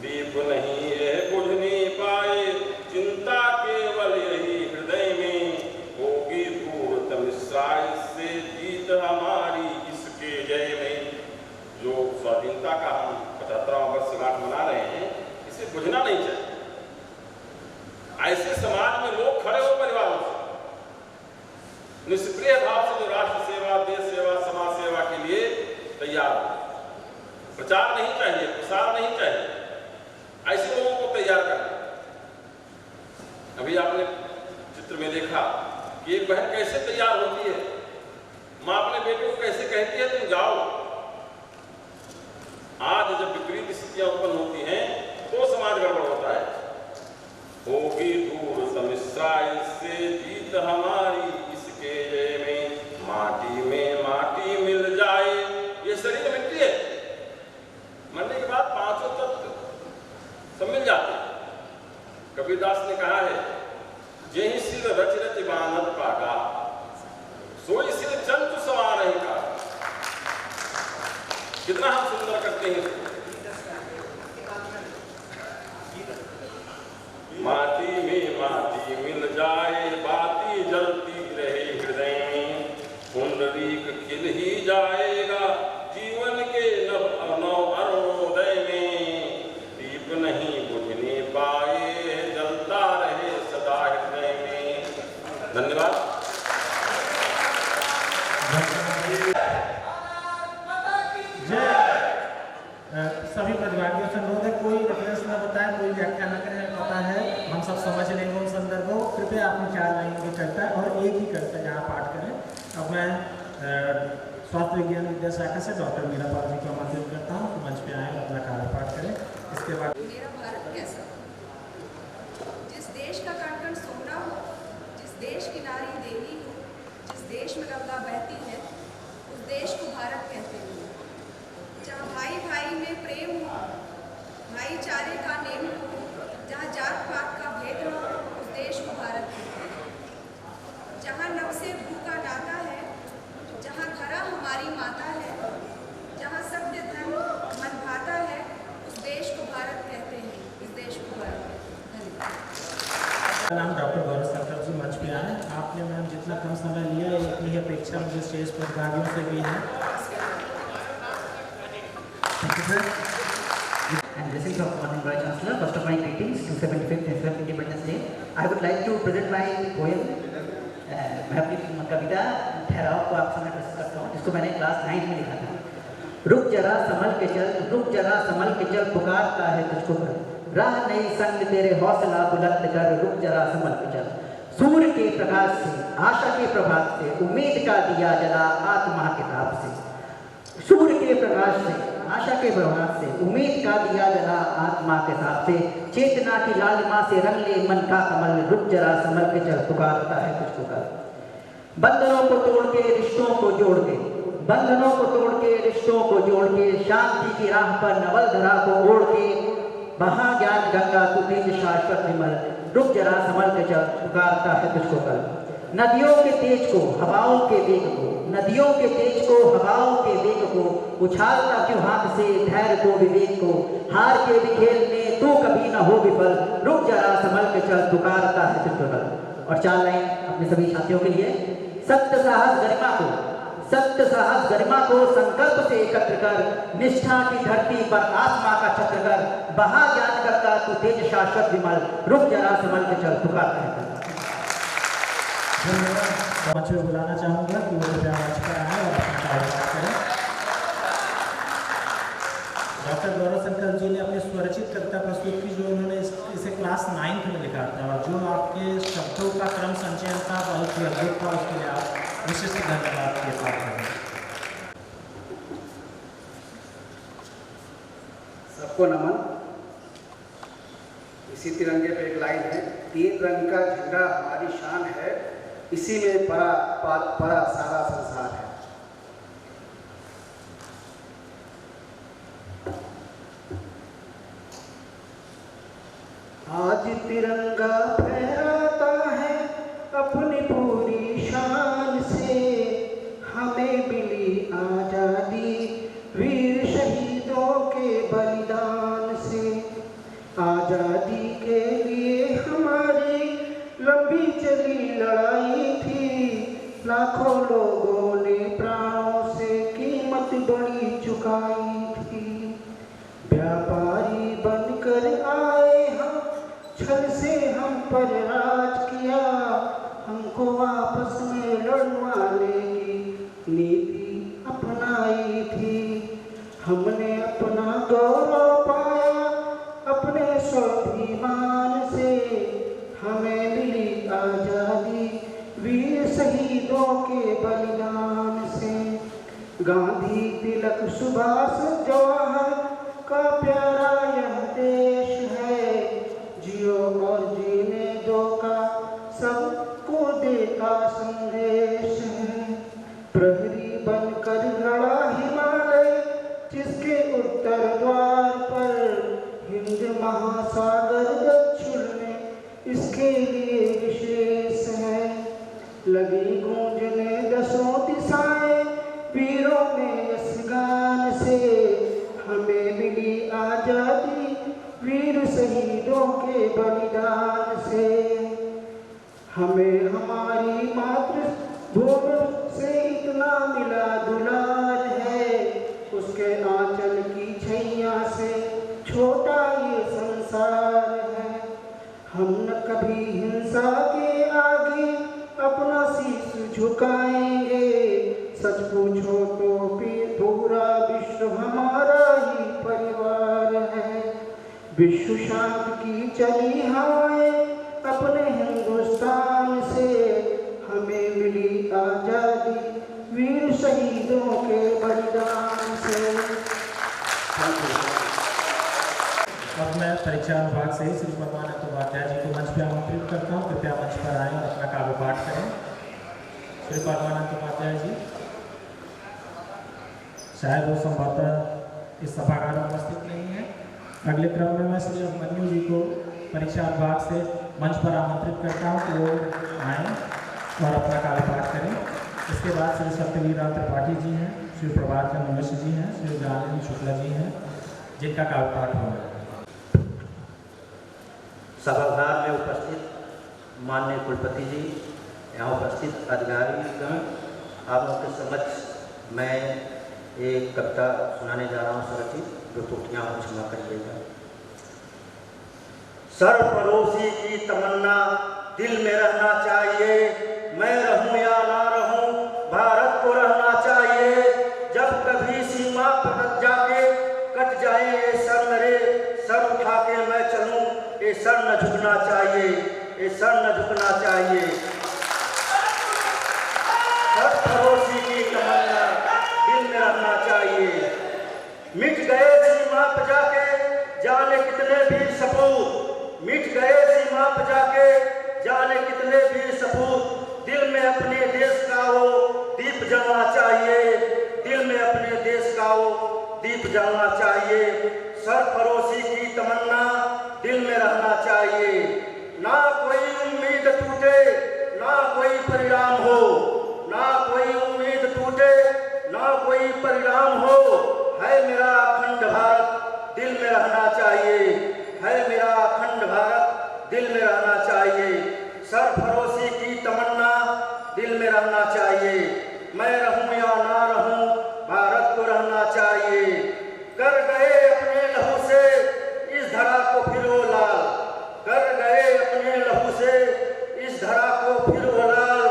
दीप नहीं यह बुझने पाए, चिंता केवल यही हृदय में, होगी दूर तमिश्रा इससे जीत हमारी इसके जय में। जो स्वाधीनता का हम 75वां वर्षगांठ मना रहे हैं, इसे बुझना नहीं चाहिए। ऐसे समाज में लोग खड़े हो परिवारों से, निष्क्रिय भाव से जो राष्ट्र सेवा, देश सेवा, समाज सेवा के लिए तैयार हो। प्रचार नहीं चाहिए, प्रसार नहीं चाहिए, ऐसे लोगों को तैयार करना। अभी आपने चित्र में देखा कि एक बहन कैसे तैयार होती है, मां अपने बेटे को कैसे कहती है तुम जाओ। आज जब विपरीत स्थितियां उत्पन्न होती हैं तो समाज गड़बड़ होता है। होगी दूर समिश्रा इससे जीत हमारी इसके जय में, में माटी मिल जाए। ये शरीर मिट्टी है, मरने के बाद पांचों तत्व सब मिल जाते हैं। कबीरदास ने कहा है, जेहि सिर रच रच बांधत पागा, सोई सिर जंतु सवार का। कितना हम सुंदर करते हैं। माटी में माटी मिल जाए, बाती जलती रहे हृदय में, पुंडरीक खिल ही जाएगा जीवन के नव अरुणोदय में। दीप नहीं बुझने पाए, जलता रहे सदा हृदय में। धन्यवाद। सभी प्रतिभागियों से अनुरोध है, कोई रेफरेंस न बताएं, कोई व्याख्या न करें। पता है हम सब समझ लेंगे उन संदर्भों। कृपया अपनी 4 लाइन की कविता और एक ही कविता यहाँ पाठ करें। अब मैं स्वास्थ्य विज्ञान विद्या शाखा से डॉक्टर मीरा पाल जी को आमंत्रित करता हूँ कि मंच पे आए और अपना कार्य पाठ करें। इसके बाद मेरा भारत कैसा, जिस देश का कण-कण सोना हो, जिस देश की नारी देवी हो, जिस देश में गंगा बहती है, उस देश को भारत कहते हैं। जहाँ भाई भाई में प्रेम हो, भाईचारे का नेम हो, जहाँ जात पात का भेद न हो, उस देश को भारत कहते हैं। जहाँ नभ से भू का नाता है, जहाँ धरा हमारी माता है, जहाँ सत्य धर्म मन भाता है, उस देश को भारत कहते हैं। इस देश को भारत कहते हैं। नाम डॉक्टर गौरव शंकर जी मंच पे आए। आपने मैम जितना कम समय लिया, इतनी अपेक्षा मुझे स्टेज पर प्रतिभागियों से भी है। And blessings of Honorable Vice Chancellor. First of my greetings to 75th National Independence Day. I would like to present my poem, मैं अपनी कविता ठहराव को आप सामने प्रस्तुत करता हूँ, जिसको मैंने क्लास 9 में लिखा था। रुक जरा संभल के चल, रुक जरा संभल के चल, पुकारता है तुझको घर, राह नहीं संग तेरे हौसला बुलंद कर, रुक जरा संभल के चल। सूर्य के प्रकाश से, आशा के प्रभात से, उम्मीद का दिया जला आत्मा के ताप से। सूर्य के प्रकाश से, आशा के प्रभात से, उम्मीद का दिया जला आत्मा के ताप से, चेतना की लालिमा से रंग ले मन का कमल, रुक जरा संभल के चल, पुकारता है तुझको कर। बंधनों को तोड़ के रिश्तों को जोड़ के, बंधनों को तोड़ के रिश्तों को जोड़ के, शांति की राह पर नवल धरा को ओढ़ के, बहा ज्ञान गंगा तू तेज शाश्वत विमल, रुक जरा संभल के चल, पुकारता है तुझको कल। नदियों के तेज को हवाओं के वेग को, नदियों के तेज को हवाओं के वेग को, उछालता क्यों हाथ से धैर्य को विवेक को, हार के भी खेल में तू कभी न हो विफल, रुक जरा संभल के चल पुकारता है तुझको कल। और 4 लाइन अपने सभी साथियों के लिए। सत्य साहस गरिमा को, सत्य साहस गरिमा को संकल्प से एकत्र कर, निष्ठा की धरती पर आत्मा का छत्र कर, बहा ज्ञान करता तू तेज शाश्वत विमल, रुक जरा संभल के चल पुकारता है। मंच में बुलाना चाहूँगा कि वो कृपया मंच पर आए और अपना कार्यक्रम करें। डॉक्टर गौरव शंकर जी ने अपनी स्वरचित कविता प्रस्तुत की, जो उन्होंने इसे क्लास 9th में लिखा था, और जो आपके शब्दों का क्रम संचयन था बहुत ही अद्भुत था। उसके लिए आप विशिष्ट धन्यवाद के साथ हैं। सबको नमन। इसी तिरंगे पे एक लाइन है, 3 रंग का झंडा हमारी शान है, इसी में परा सारा संसार है। आज तिरंगा फहराता है अपनी पूरी शान से, हमें मिली आजादी वीर शहीदों के बलिदान से। आजादी के लिए हमारी लंबी चली लड़ाई थी, लाखों लोगों ने प्राणों से कीमत बड़ी चुकाई थी। व्यापारी बनकर आए हम, छल से हम पर राज किया, हमको आपस में लड़वाने की नीति अपनाई थी। हमने अपना गौरव पाया अपने स्वाभिमान से, हमें मिली आजादी वीर शहीदों के बलिदान से। गांधी तिलक सुभाष जवाहर का प्यारा यह देश है, जियो और जीने दो का सबको देता संदेश है। प्रहरी बनकर लड़ा हिमालय जिसके उत्तर द्वार पर, हिंद महासागर दक्षिण में इसके लिए विशेष है। लगी गूंजने 10 दिशाएं वीरों में यश गान से, हमें मिली आजादी वीर शहीदों के बलिदान से। हमें हमारी मातृभूमि से इतना मिला दुलार है, उसके आंचल की छैया से छोटा ये संसार है। हम न कभी हिंसा के आगे अपना शीश झुकाएंगे, सच पूछो तो पूरा विश्व हमारा ही परिवार है। विश्व शांति की चली हवाएं अपने हिंदुस्तान से, हमें मिली आजादी वीर शहीदों के बलिदान से। अब मैं परीक्षा विभाग से श्री परमानंद उपाध्याय जी को मंच पर आमंत्रित करता हूँ, कृपया मंच पर आएँ और अपना काव्य पाठ करें। श्री परमानंद उपाध्याय जी, शायद वो संभवतः इस सभागार में उपस्थित नहीं है। अगले क्रम में मैं श्री अभिमन्यु जी को परीक्षा विभाग से मंच पर आमंत्रित करता हूँ कि वो आएँ और अपना काव्य पाठ करें। इसके बाद श्री सत्यवीर त्रिपाठी जी हैं, श्री प्रभात चंद्र मिश्र जी हैं, श्री ज्ञानेंद्र शुक्ला जी हैं, जिनका काव्य पाठ हो रहा है। सभागार में उपस्थित माननीय कुलपति जी, यहाँ उपस्थित अधिकारीगण, आप लोगों के समक्ष मैं एक कविता सुनाने जा रहा हूँ स्वरचित, जो त्रुटियाँ हो क्षमा करिएगा। सरफरोशी की तमन्ना दिल में रहना चाहिए, मैं रहूं या ना रहूं भारत को रहना चाहिए। जब कभी सीमा पर जाके कट जाए ये सर मेरे, सर उठा के मैं चलूं, ये सर न झुकना चाहिए, ये सर न झुकना चाहिए। सरफरोशी की तमन्ना दिल में रहना चाहिए। मिट गए सीमा पर जाके जाने कितने वीर सपूत, मिट गए सीमा पर जाके जाने कितने वीर सपूत। दिल में अपने देश का वो दीप जलना चाहिए, दिल में अपने देश का वो दीप जलना चाहिए। सरफरोशी की तमन्ना दिल में रहना चाहिए। ना कोई उम्मीद टूटे, ना कोई परिणाम हो, ना कोई उम्मीद टूटे, ना कोई परिणाम हो। है मेरा अखंड भारत दिल में रहना चाहिए, है मेरा अखंड भारत दिल में रहना चाहिए। सरफरोशी की तमन्ना दिल में रहना चाहिए। मैं रहूं या ना रहूं, भारत को रहना चाहिए। कर गए अपने लहू से इस धरा को फिर वो लाल, कर गए अपने लहू से इस धरा को फिर वो लाल।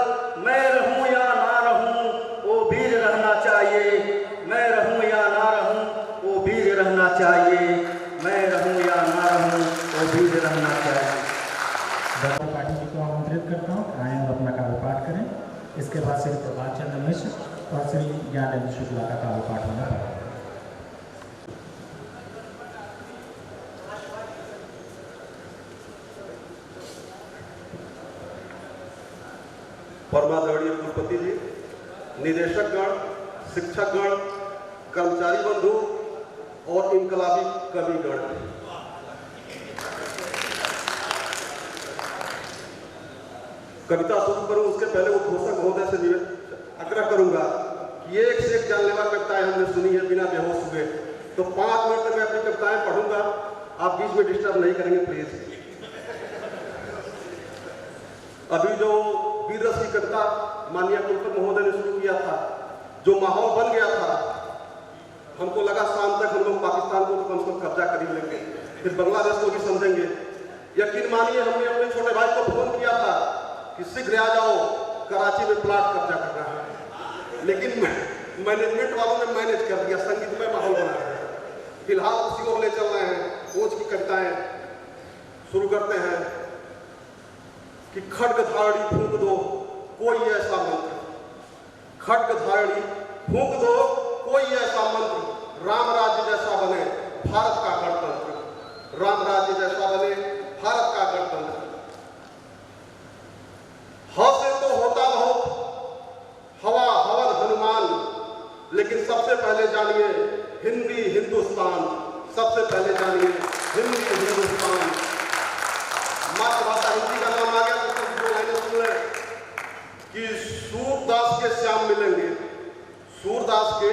मैं रहूं या ना रहूं, वो वीर रहना चाहिए। मैं रहूं या ना रहूं, वो वीर रहना चाहिए। मैं रहूं या ना रहूं, वो वीर रहना चाहिए। डॉक्टर पाटिल जी को आमंत्रित करता हूँ, आए और अपना काव्य पाठ करें। इसके बाद श्री प्रभात चंद्र मिश्र और श्री ज्ञानेंद्र शुक्ला का काव्य पाठ होना है। परमादरणीय कुलपति जी, निदेशकगण, शिक्षकगण, कर्मचारी बंधु और इनकलाबी कविगण, कविता शुरू करूं उसके पहले उद्घोषक महोदय से आग्रह करूंगा कि एक से एक जानलेवा कविताएं हमने सुनी है बिना बेहोश हुए, तो 5 मिनट तक मैं अपनी कविताएं पढ़ूंगा, आप बीच में डिस्टर्ब नहीं करेंगे प्लीज। अभी जो वीर रस की कविता माननीय कुलपति महोदय ने शुरू किया था, जो माहौल बन गया था, हमको लगा शाम तक हम लोग पाकिस्तान को तो कम से कम कब्जा कर ही लेंगे, फिर बांग्लादेश को भी समझेंगे। यकीन मानिए हमने अपने छोटे भाई को फोन किया था कि शीघ्र आ जाओ, कराची में प्लाट कब्जा कर रहा है, लेकिन मैनेजमेंट वालों ने मैनेज कर दिया, संगीतमय माहौल बना दिया। फिलहाल उसी ओर ले चल रहे हैं। कोच की कविताएं शुरू करते हैं कि खड्ग धारणी फूंक दो कोई ऐसा मंत्र, खड्ग धारणी फूंक दो कोई ऐसा मंत्र, राम राज्य जैसा बने भारत का गणतंत्र, राम राज्य जैसा बने भारत का गणतंत्र। से तो होता बहुत हवा हवन हनुमान, लेकिन सबसे पहले जानिए हिंदी हिंदुस्तान, सबसे पहले जानिए हिंदी हिंदुस्तान। मातृभाषा हिंदी का नाम आ गया तो कुछ 2 लाइनें सुन लें कि सूरदास के श्याम मिलेंगे, सूरदास के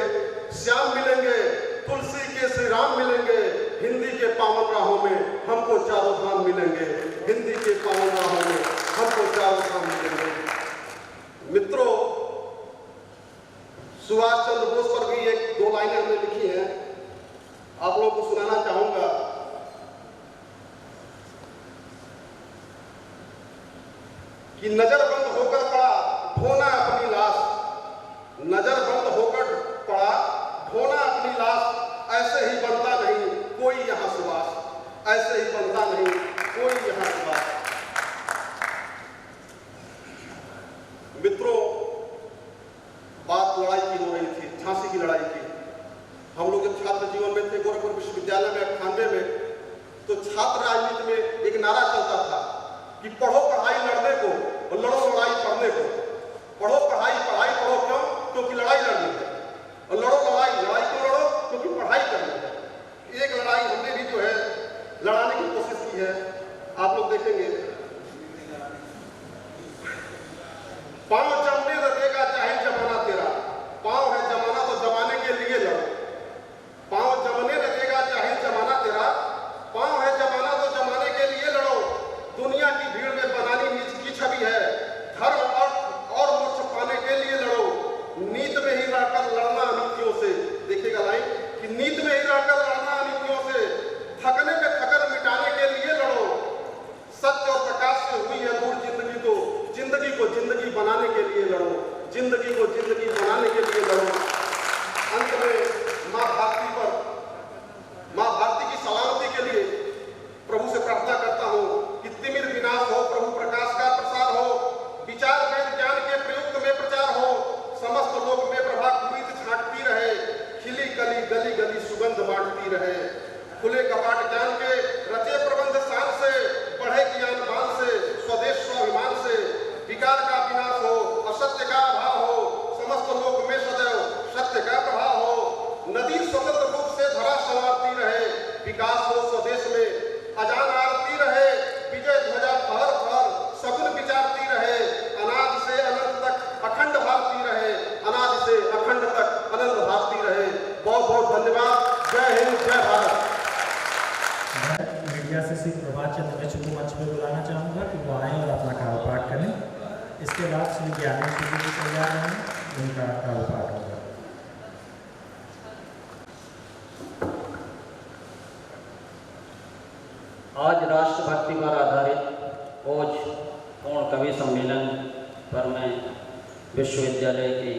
श्याम मिलेंगे, तुलसी के श्री राम मिलेंगे, हिंदी के पावन राहों में हमको चारों धाम मिलेंगे, हिंदी के पावन राहों में हमको चारों धाम मिलेंगे। मित्रों, सुभाष चंद्र बोस पर भी 1-2 लाइनें हमने लिखी हैं, आप लोगों को सुनाना चाहूंगा। कि नजर बंद होकर पड़ा ढोना अपनी लाश, नजर बंद होकर पड़ा ढोना अपनी लाश, ऐसे ही बनता नहीं कोई यहाँ सुभाष, ऐसे ही बनता नहीं कोई यहाँ सुभाष। मित्रों, बात लड़ाई की हो रही थी, झांसी की लड़ाई की। हम लोग जब छात्र जीवन में थे गोरखपुर विश्वविद्यालय में 98 में, तो छात्र राजनीति में एक नारा चलता था कि पढ़ो पढ़ाई लड़ने को और लड़ो लड़ाई पढ़ने को। पढ़ो पढ़ाई, पढ़ाई पढ़ो क्यों? क्योंकि लड़ाई लड़नी है, और लड़ो लड़ाई, लड़ाई क्यों लड़ो? क्योंकि पढ़ाई करनी है। एक लड़ाई हमने भी जो है लड़ाने की कोशिश की है, आप लोग देखेंगे। पांव जमने न देगा चाहे जमाना तेरा, पांव है जमाना तो जमाने के लिए लड़ो। पांव जमने न देगा चाहे जमाना तेरा, पांव है जमाना तो जमाने के लिए लड़ो। दुनिया की भीड़ में बनानी नीच की छवि है, धर्म और मोक्ष पाने के लिए लड़ो। नीत में ही रहकर लड़ना अनीतियों से, देखिएगा लाइन कि नीत में ही रहकर लड़ना अनीतियों से, थकने पे थकन मिटाने के लिए लड़ो। सत्य और प्रकाश से हुई है दूर जिंदगी को, जिंदगी को जिंदगी बनाने के लिए लड़ो, जिंदगी को जिंदगी बनाने के लिए लड़ो। अंत में माँ भारती की सलामती के लिए प्रभु से प्रार्थना करता हूँ कि तिमिर विनाश हो, प्रभु प्रकाश का प्रसार हो, विचार वेद ज्ञान के प्रयुक्त में प्रचार हो, समस्त लोक में प्रभा कुरीत छाटती रहे, खिली कली गली गली सुगंध बांटती रहे। खुले कपाट ज्ञान के रचे प्रबंध शान से, बढ़े ज्ञान मान से, स्वदेश स्वाभिमान से, विकार का विनाश हो, असत्य का अभाव हो, समस्त लोक में सदैव सत्य का प्रभाव हो। नदी स्वतंत्र रूप से धरा संवारती रहे, विकास हो स्वदेश में, अजान आरती रहे, विजय ध्वजा फहर फहर सगुन विचारती रहे। अनाथ मीडिया से श्री प्रभात चंद्र मिश्र को मंच पर बुलाना चाहूँगा कि वो आएँ और अपना काव्य पाठ करें। इसके बाद श्री ज्ञानेश्वर जी भी तैयार हैं, उनका काव्य पाठ होगा। आज राष्ट्रभक्ति पर आधारित ओज पूर्ण कवि सम्मेलन पर मैं विश्वविद्यालय के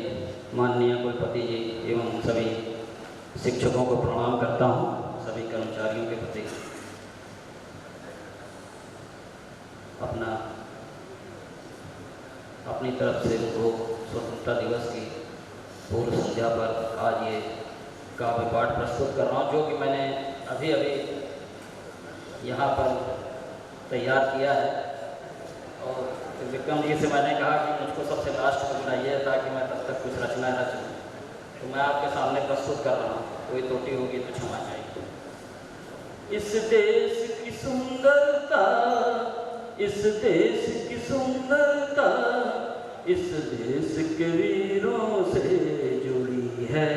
माननीय कुलपति जी एवं सभी शिक्षकों को प्रणाम करता हूँ, सभी कर्मचारियों के प्रति अपनी तरफ से उनको स्वतंत्रता दिवस की पूर्व संध्या पर आज ये काव्य पाठ प्रस्तुत कर रहा हूँ, जो कि मैंने अभी यहाँ पर तैयार किया है। और विक्रम जी से मैंने कहा कि मुझको सबसे लास्ट में बुलाइए ताकि मैं तब तक कुछ रचना रचूँ, तो मैं आपके सामने प्रस्तुत कर रहा हूँ, कोई त्रुटि होगी तो क्षमा चाहिए। इस देश की सुंदरता, इस देश की सुंदरता इस देश के वीरों से जुड़ी है।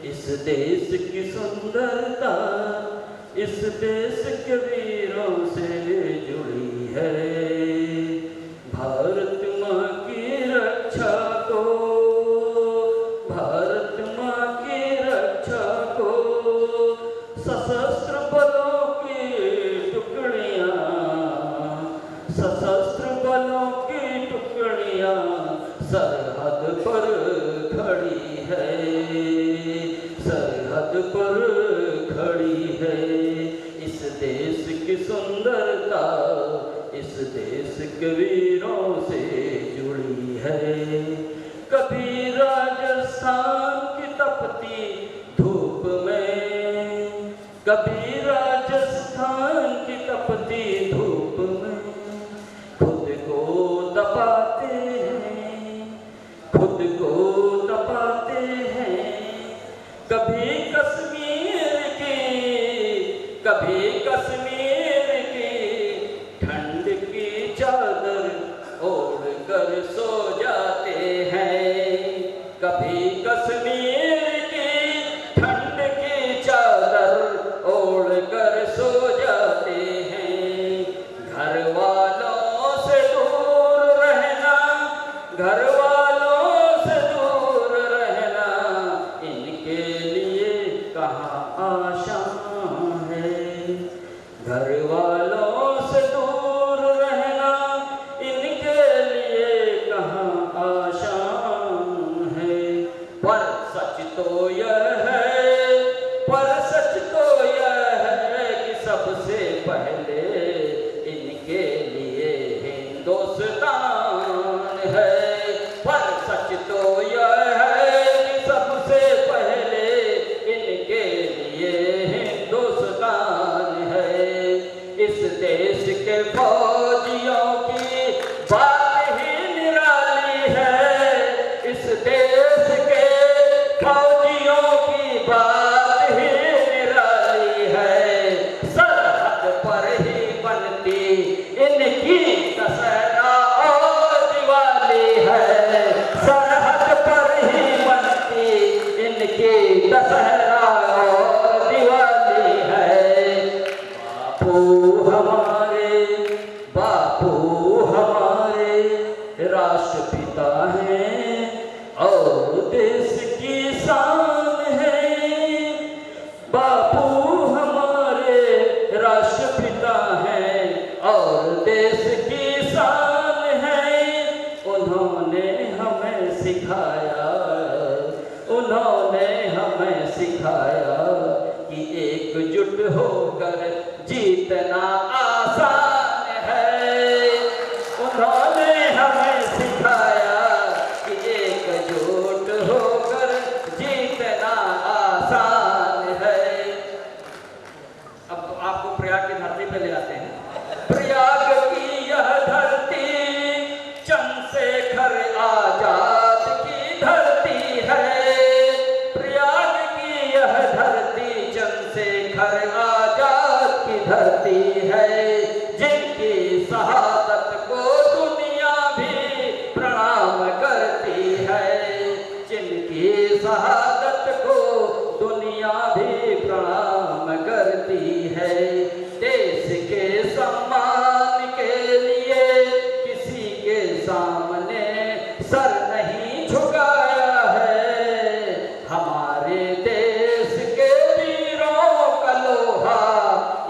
इस देश की सुंदरता इस देश के वीरों से जुड़ी है। भारत माँ की रक्षा को, भारत माँ की रक्षा को सशस्त्र बलों की टुकड़ियाँ, सशस्त्र बलों की टुकड़ियाँ सरहद पर खड़ी है, सरहद पर खड़ी है। इस देश की सुंदरता इस देश के वीरों से जुड़ी है। कभी राजस्थान की तपती धूप में, कभी राजस्थान की तपती धूप में खुद को तपाते हैं, खुद को तपाते हैं। कभी कश्मीर की, कभी कश्मीर की ठंड की चादर ओढ़ कर सो जाते हैं। कभी कश्मीर की ठंड की चादर ओढ़ कर सो जाते हैं। घर वालों से दूर रहना, घर वालों से दूर रहना इनके लिए कहाँ आसान है। घर वालों से दूर रहना इनके लिए कहाँ आसान है। पर सच तो यह है, पर सच तो यह है कि सबसे पहले इनके लिए हिंदुस्तान है। पर सच तो यह है कि सबसे पहले इनके लिए हिंदुस्तान है। इस देश के फौजियों की बात ही निराली है। इस देश के फौजियों की बात ही निराली है। सरहद पर ही बनती इनकी दशहरा और दिवाली है। सरहद पर ही बनती इनकी दशहरा और दिवाली है। बापू हमारे, बापू हमारे राष्ट्रपिता हैं और देश की शान है। बापू हमारे राष्ट्रपिता हैं और देश की शान है। उन्होंने हमें सिखाया, उन्होंने हमें सिखाया कि एकजुट होकर जीतना आसान है। उन्होंने हमें सिखाया कि एकजुट होकर जीतना आसान है। अब तो आपको प्रयाग की धरती पे ले आते हैं। प्रयाग की यह धरती चंद्रशेखर आजाद की धरती है। प्रयाग की यह धरती चंद्रशेखर आजाद की धरती है। जिनकी शहादत को दुनिया भी प्रणाम करती है। जिनकी शहादत को दुनिया भी प्रणाम करती है।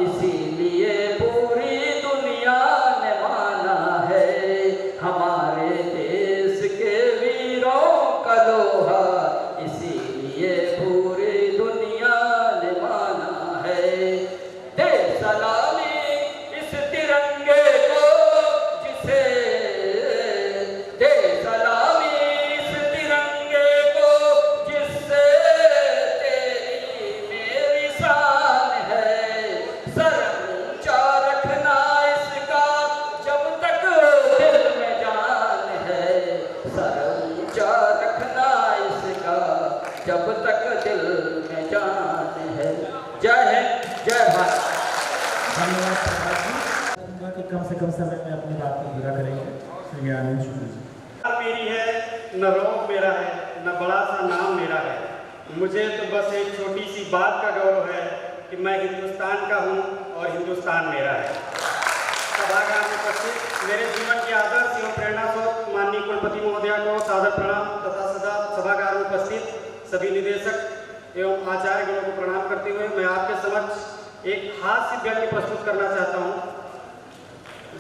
इसीलिए पूरी दुनिया ने माना है हमारे देश के वीरों का लोहा, इसीलिए पूरी दुनिया ने माना है। दे सलामी इस तिरंगे को जिसे, दे सलामी इस तिरंगे को जिससे तेरी मेरी शान है। सर ऊंचा रखना इसका जब तक दिल में जान है, सर ऊंचा रखना इसका जब तक दिल में जान है। जय हिंद, जय भारत। धन्यवाद प्रभात जी। चाहूँगा कि कम से कम समय में अपनी बात को पूरा करेंगे। श्री आनंद शुक्ल जी। मेरी है न रोग मेरा है न बड़ा सा नाम मेरा है, मुझे तो बस एक छोटी सी बात का गौरव है कि मैं हिंदुस्तान का हूँ और हिंदुस्तान मेरा है। सभागार में उपस्थित मेरे जीवन के आदर्श एवं प्रेरणा स्रोत माननीय कुलपति महोदया को सादर प्रणाम तथा सदा सभागार में उपस्थित सभी निदेशक एवं आचार्य गणों को प्रणाम करते हुए मैं आपके समक्ष एक हास्य व्यंग्य प्रस्तुत करना चाहता हूँ।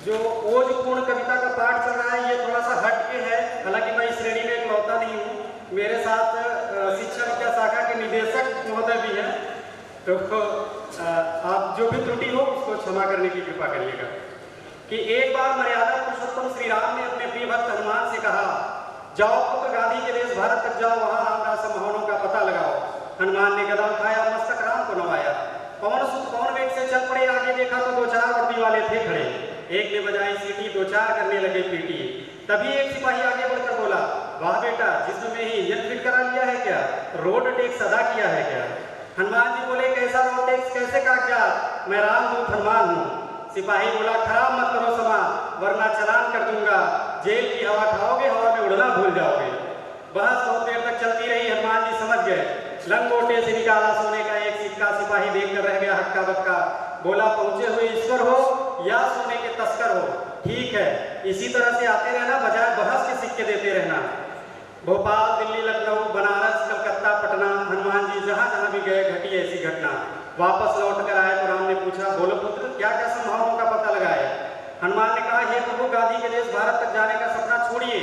जो ओजपूर्ण कविता का पाठ चल रहा है ये थोड़ा सा हट के है, हालांकि मैं इस श्रेणी में इकलौता नहीं हूँ, मेरे साथ शिक्षा विद्या शाखा के निदेशक महोदय भी हैं, तो आप जो भी त्रुटि हो उसको क्षमा करने की कृपा करिएगा। कि एक बार मर्यादा पुरुषोत्तम श्री राम ने अपने प्रिय भक्त हनुमान से कहा, जाओ पुत्र गांधी के देश भारत तक जाओ, वहां रामदास मोहनों का पता लगाओ। हनुमान ने गदा उठाया, मस्तक राम को नवाया, पवन सुत पवन वेग से चल पड़े, आगे देखा तो दो चार वर्दी वाले थे खड़े, एक ने बजाई सीटी, दो चार करने लगे पीटी। तभी एक सिपाही आगे बढ़कर बोला, वाह बेटा जिस्म में ही इंजन फिट करा लिया है क्या, रोड टैक्स अदा किया है क्या। हनुमान जी बोले, कैसा रोड टैक्स, कैसे कागजात, मैं रामदूत हनुमान हूँ। सिपाही बोला, खराब मत करो समा वरना चलान कर दूंगा, जेल की हवा खाओगे, हवा में उड़ना भूल जाओगे। बहस बहुत देर तक चलती रही, हनुमान जी समझ गए, लंगोटे से निकाला सोने का एक सिक्का, सिपाही देखकर रह गया हक्का बक्का, बोला पहुंचे हुए ईश्वर हो या सोने के तस्कर हो, ठीक है इसी तरह से आते रहना, बजाय बहस के सिक्के देते रहना। भोपाल, दिल्ली, लखनऊ, बनारस, कलकत्ता, पटना, हनुमान जी जहाँ जहाँ भी गए घटी ऐसी घटना। वापस लौट कर आए तो राम ने पूछा, बोलो पुत्र क्या क्या संभावनाओं का पता लगाए। हनुमान ने कहा, हे प्रभु गांधी के देश भारत तक जाने का सपना छोड़िए,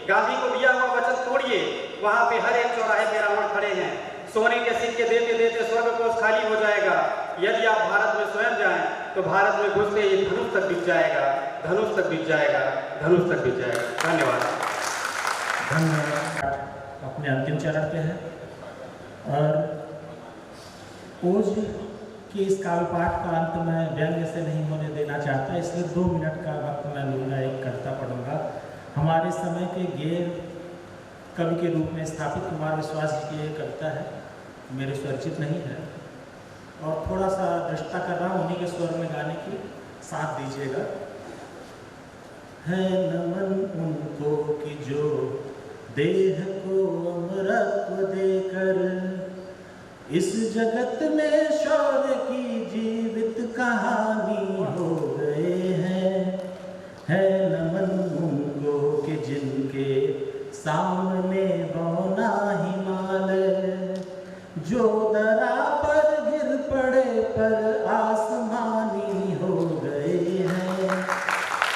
गांधी को दिया हुआ वचन तोड़िए, वहाँ पे हर एक चौराहे पे रावण खड़े हैं, सोने के सिक्के देते देते स्वर्ग कोष खाली हो जाएगा। यदि आप भारत में स्वयं जाएं तो भारत में घुसते ही धनुष तक बिक जाएगा, धनुष तक बिक जाएगा, धनुष तक बिक जाएगा। धन्यवाद। धन्यवाद। अपने अंतिम चरण पे है और ओज के इस काव्य पाठ का अंत मैं व्यंग्य से नहीं होने देना चाहता, इसलिए 2 मिनट का वक्त मैं लूँगा, एक कविता पढ़ूंगा। हमारे समय के गैर कवि के रूप में स्थापित कुमार विश्वास जी की एक कविता है, मेरे स्वरचित नहीं है और थोड़ा सा दृष्टा कर रहा हूँ उन्हीं के स्वर में गाने की, साथ दीजिएगा। है नमन उनको कि जो देह को अमरत्व देकर इस जगत में शौर्य की जीवित कहानी हो गए हैं। है नमन उनको कि जिनके सामने बौना हिमालय, जो दरा पर गिर पड़े पर आसमानी हो गए हैं।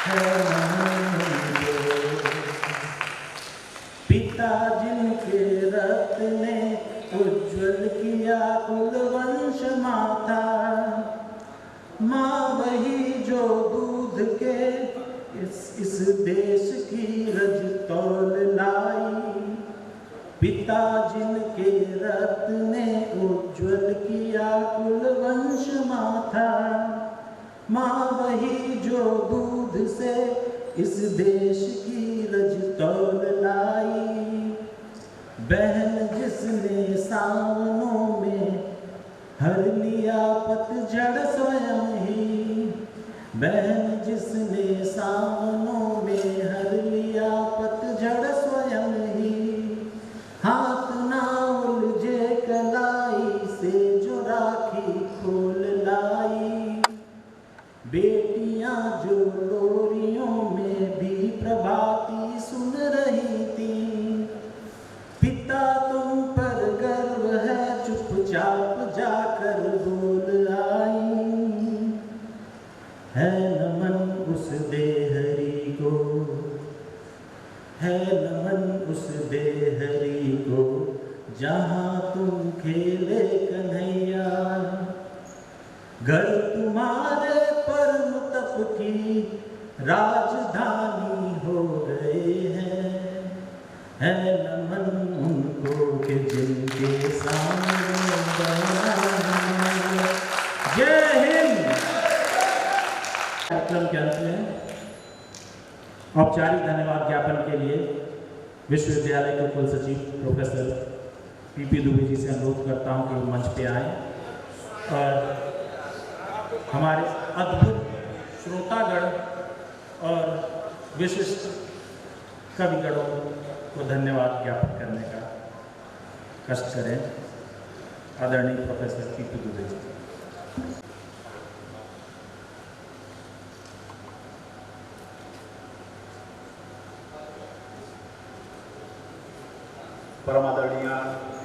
है नमन उनको पिता जिनके रक्त ने उज्ज्वल किया कुल वंश माता, माँ वही जो दूध के इस देश की रज तौल लाई, पिता जिनके रक्त ने उज्ज्वल किया कुल वंश माता, माँ वही जो दूध से इस देश की रज तौल लाई, बहन जिसने सावनों में हर लिया पतझड़ स्वयं ही, बहन जिसने सावनों में हर लिया पतझड़ स्वयं ही, हाथ ना उलझे कलाई से जो राखी खोल लाई, बेटियां जो लोरियों में भी प्रभाती सुन रही थी, पिता तुम पर गर्व है चुपचाप जाकर बोल आई, घर तुम्हारे परम तप की राजधानी हो गए हैं, है नमन उनको कि जिनके सामने जय हिंद। कार्यक्रम के अंत में औपचारिक धन्यवाद ज्ञापन के लिए विश्वविद्यालय के कुल सचिव प्रोफेसर पीपी दुबे जी से अनुरोध करता हूं कि वो मंच पे आए और हमारे अद्भुत श्रोतागण और विशिष्ट कविगणों को धन्यवाद ज्ञापन करने का कष्ट करें। आदरणीय प्रोफेसर पीपी दुबे जी। परम आदरणीय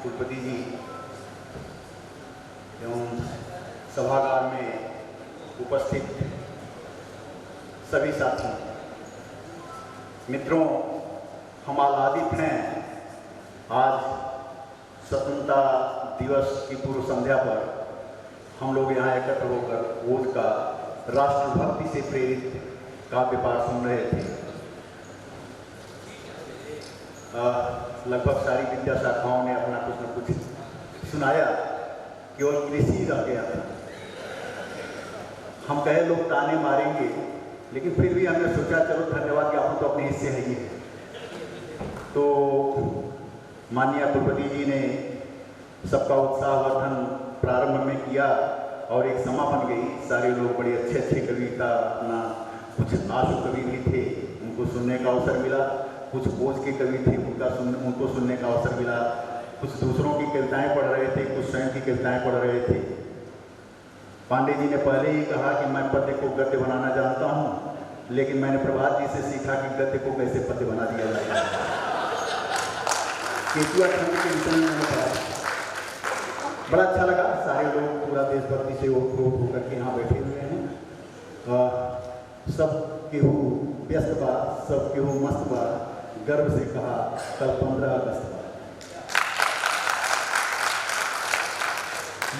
कुलपति जी एवं सभागार में उपस्थित सभी साथी मित्रों, हम आह्लादित हैं आज स्वतंत्रता दिवस की पूर्व संध्या पर हम लोग यहाँ एकत्र होकर ओज का राष्ट्रभक्ति से प्रेरित काव्य पाठ सुन रहे थे। लगभग सारी विद्या शाखाओं ने अपना कुछ न कुछ सुनाया, केवल कृषि रह गया था। हम कहे लोग ताने मारेंगे, लेकिन फिर भी हमने सोचा चलो धन्यवाद ज्ञापन तो अपने हिस्से है ही है। तो माननीय कुलपति जी ने सबका उत्साहवर्धन प्रारंभ में किया और एक समा बन गई। सारे लोग बड़े अच्छे अच्छे कविता अपना, कुछ आशु कवि भी थे, उनको सुनने का अवसर मिला। कुछ खोज के कवि थे, उनको सुनने का अवसर मिला। कुछ दूसरों की कविताएं पढ़ रहे थे, कुछ स्वयं की कविताएं पढ़ रहे थे। पांडे जी ने पहले ही कहा कि मैं पद्य को गद्य बनाना जानता हूँ, लेकिन मैंने प्रभात जी से सीखा कि गद्य को कैसे पद्य बना दिया जाए। केचुआ खंड के विषय में मैंने पढ़ा, बड़ा अच्छा लगा। सारे लोग पूरा देशभक्ति से ओतप्रोत होकर के यहाँ बैठे हुए हैं। सब केहू व्यस्त बा, सब केहू मस्त बा, गर्व से कहा कल 15 अगस्त बा।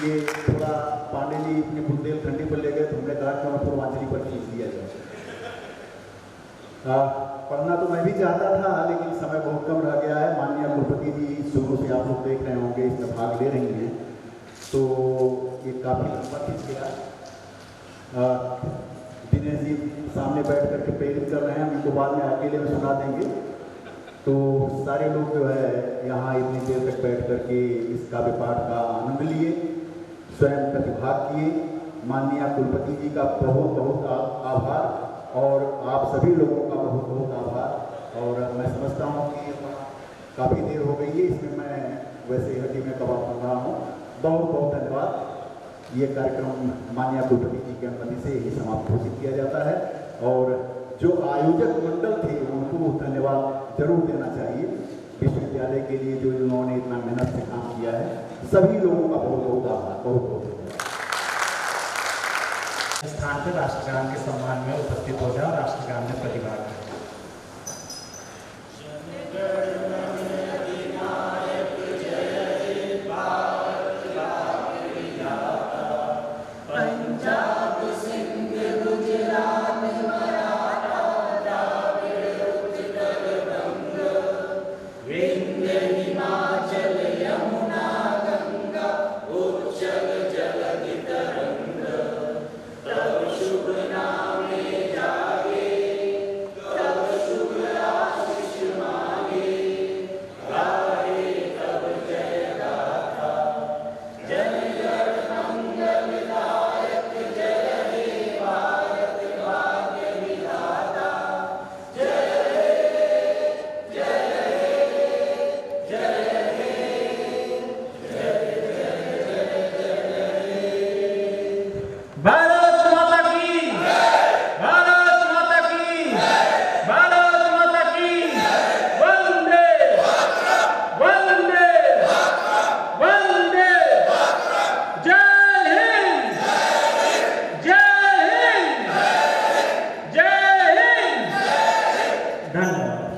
ये थोड़ा पांडे जी अपने बुंदेलखंडी पर ले गए तो हमने कहा कि मैं पूर्वांचली पर खींच दिया जाए। पढ़ना तो मैं भी चाहता था, लेकिन समय बहुत कम रह गया है। माननीय कुलपति जी शुरू से आप लोग देख रहे होंगे, इसमें भाग ले रही हैं, तो ये काफ़ी लंबा खींच गया। दिनेश जी सामने बैठ करके प्रेरित कर रहे हैं, हम इनको बाद में अकेले में सुना देंगे। तो सारे लोग जो है यहाँ इतनी देर तक बैठ करके इस काव्य पाठ का आनंद लिए, स्वयं प्रतिभाग किए। माननीय कुलपति जी का बहुत बहुत आभार और आप सभी लोगों का बहुत बहुत आभार। और मैं समझता हूँ कि काफ़ी देर हो गई है, इसमें मैं वैसे हड्डी में कबाब बन रहा हूँ। बहुत बहुत धन्यवाद। ये कार्यक्रम माननीय कुलपति जी की अनुमति से ही समाप्त घोषित किया जाता है और जो आयोजक मंडल थे उनको धन्यवाद जरूर देना चाहिए। विश्वविद्यालय के लिए जो उन्होंने इतना मेहनत से काम किया है, सभी लोगों का बहुत बहुत आभार, बहुत बहुत धन्यवाद। स्थान पर राष्ट्रगान के सम्मान में उपस्थित हो जाए और राष्ट्रगान में प्रतिभाग करें। धन्यवाद।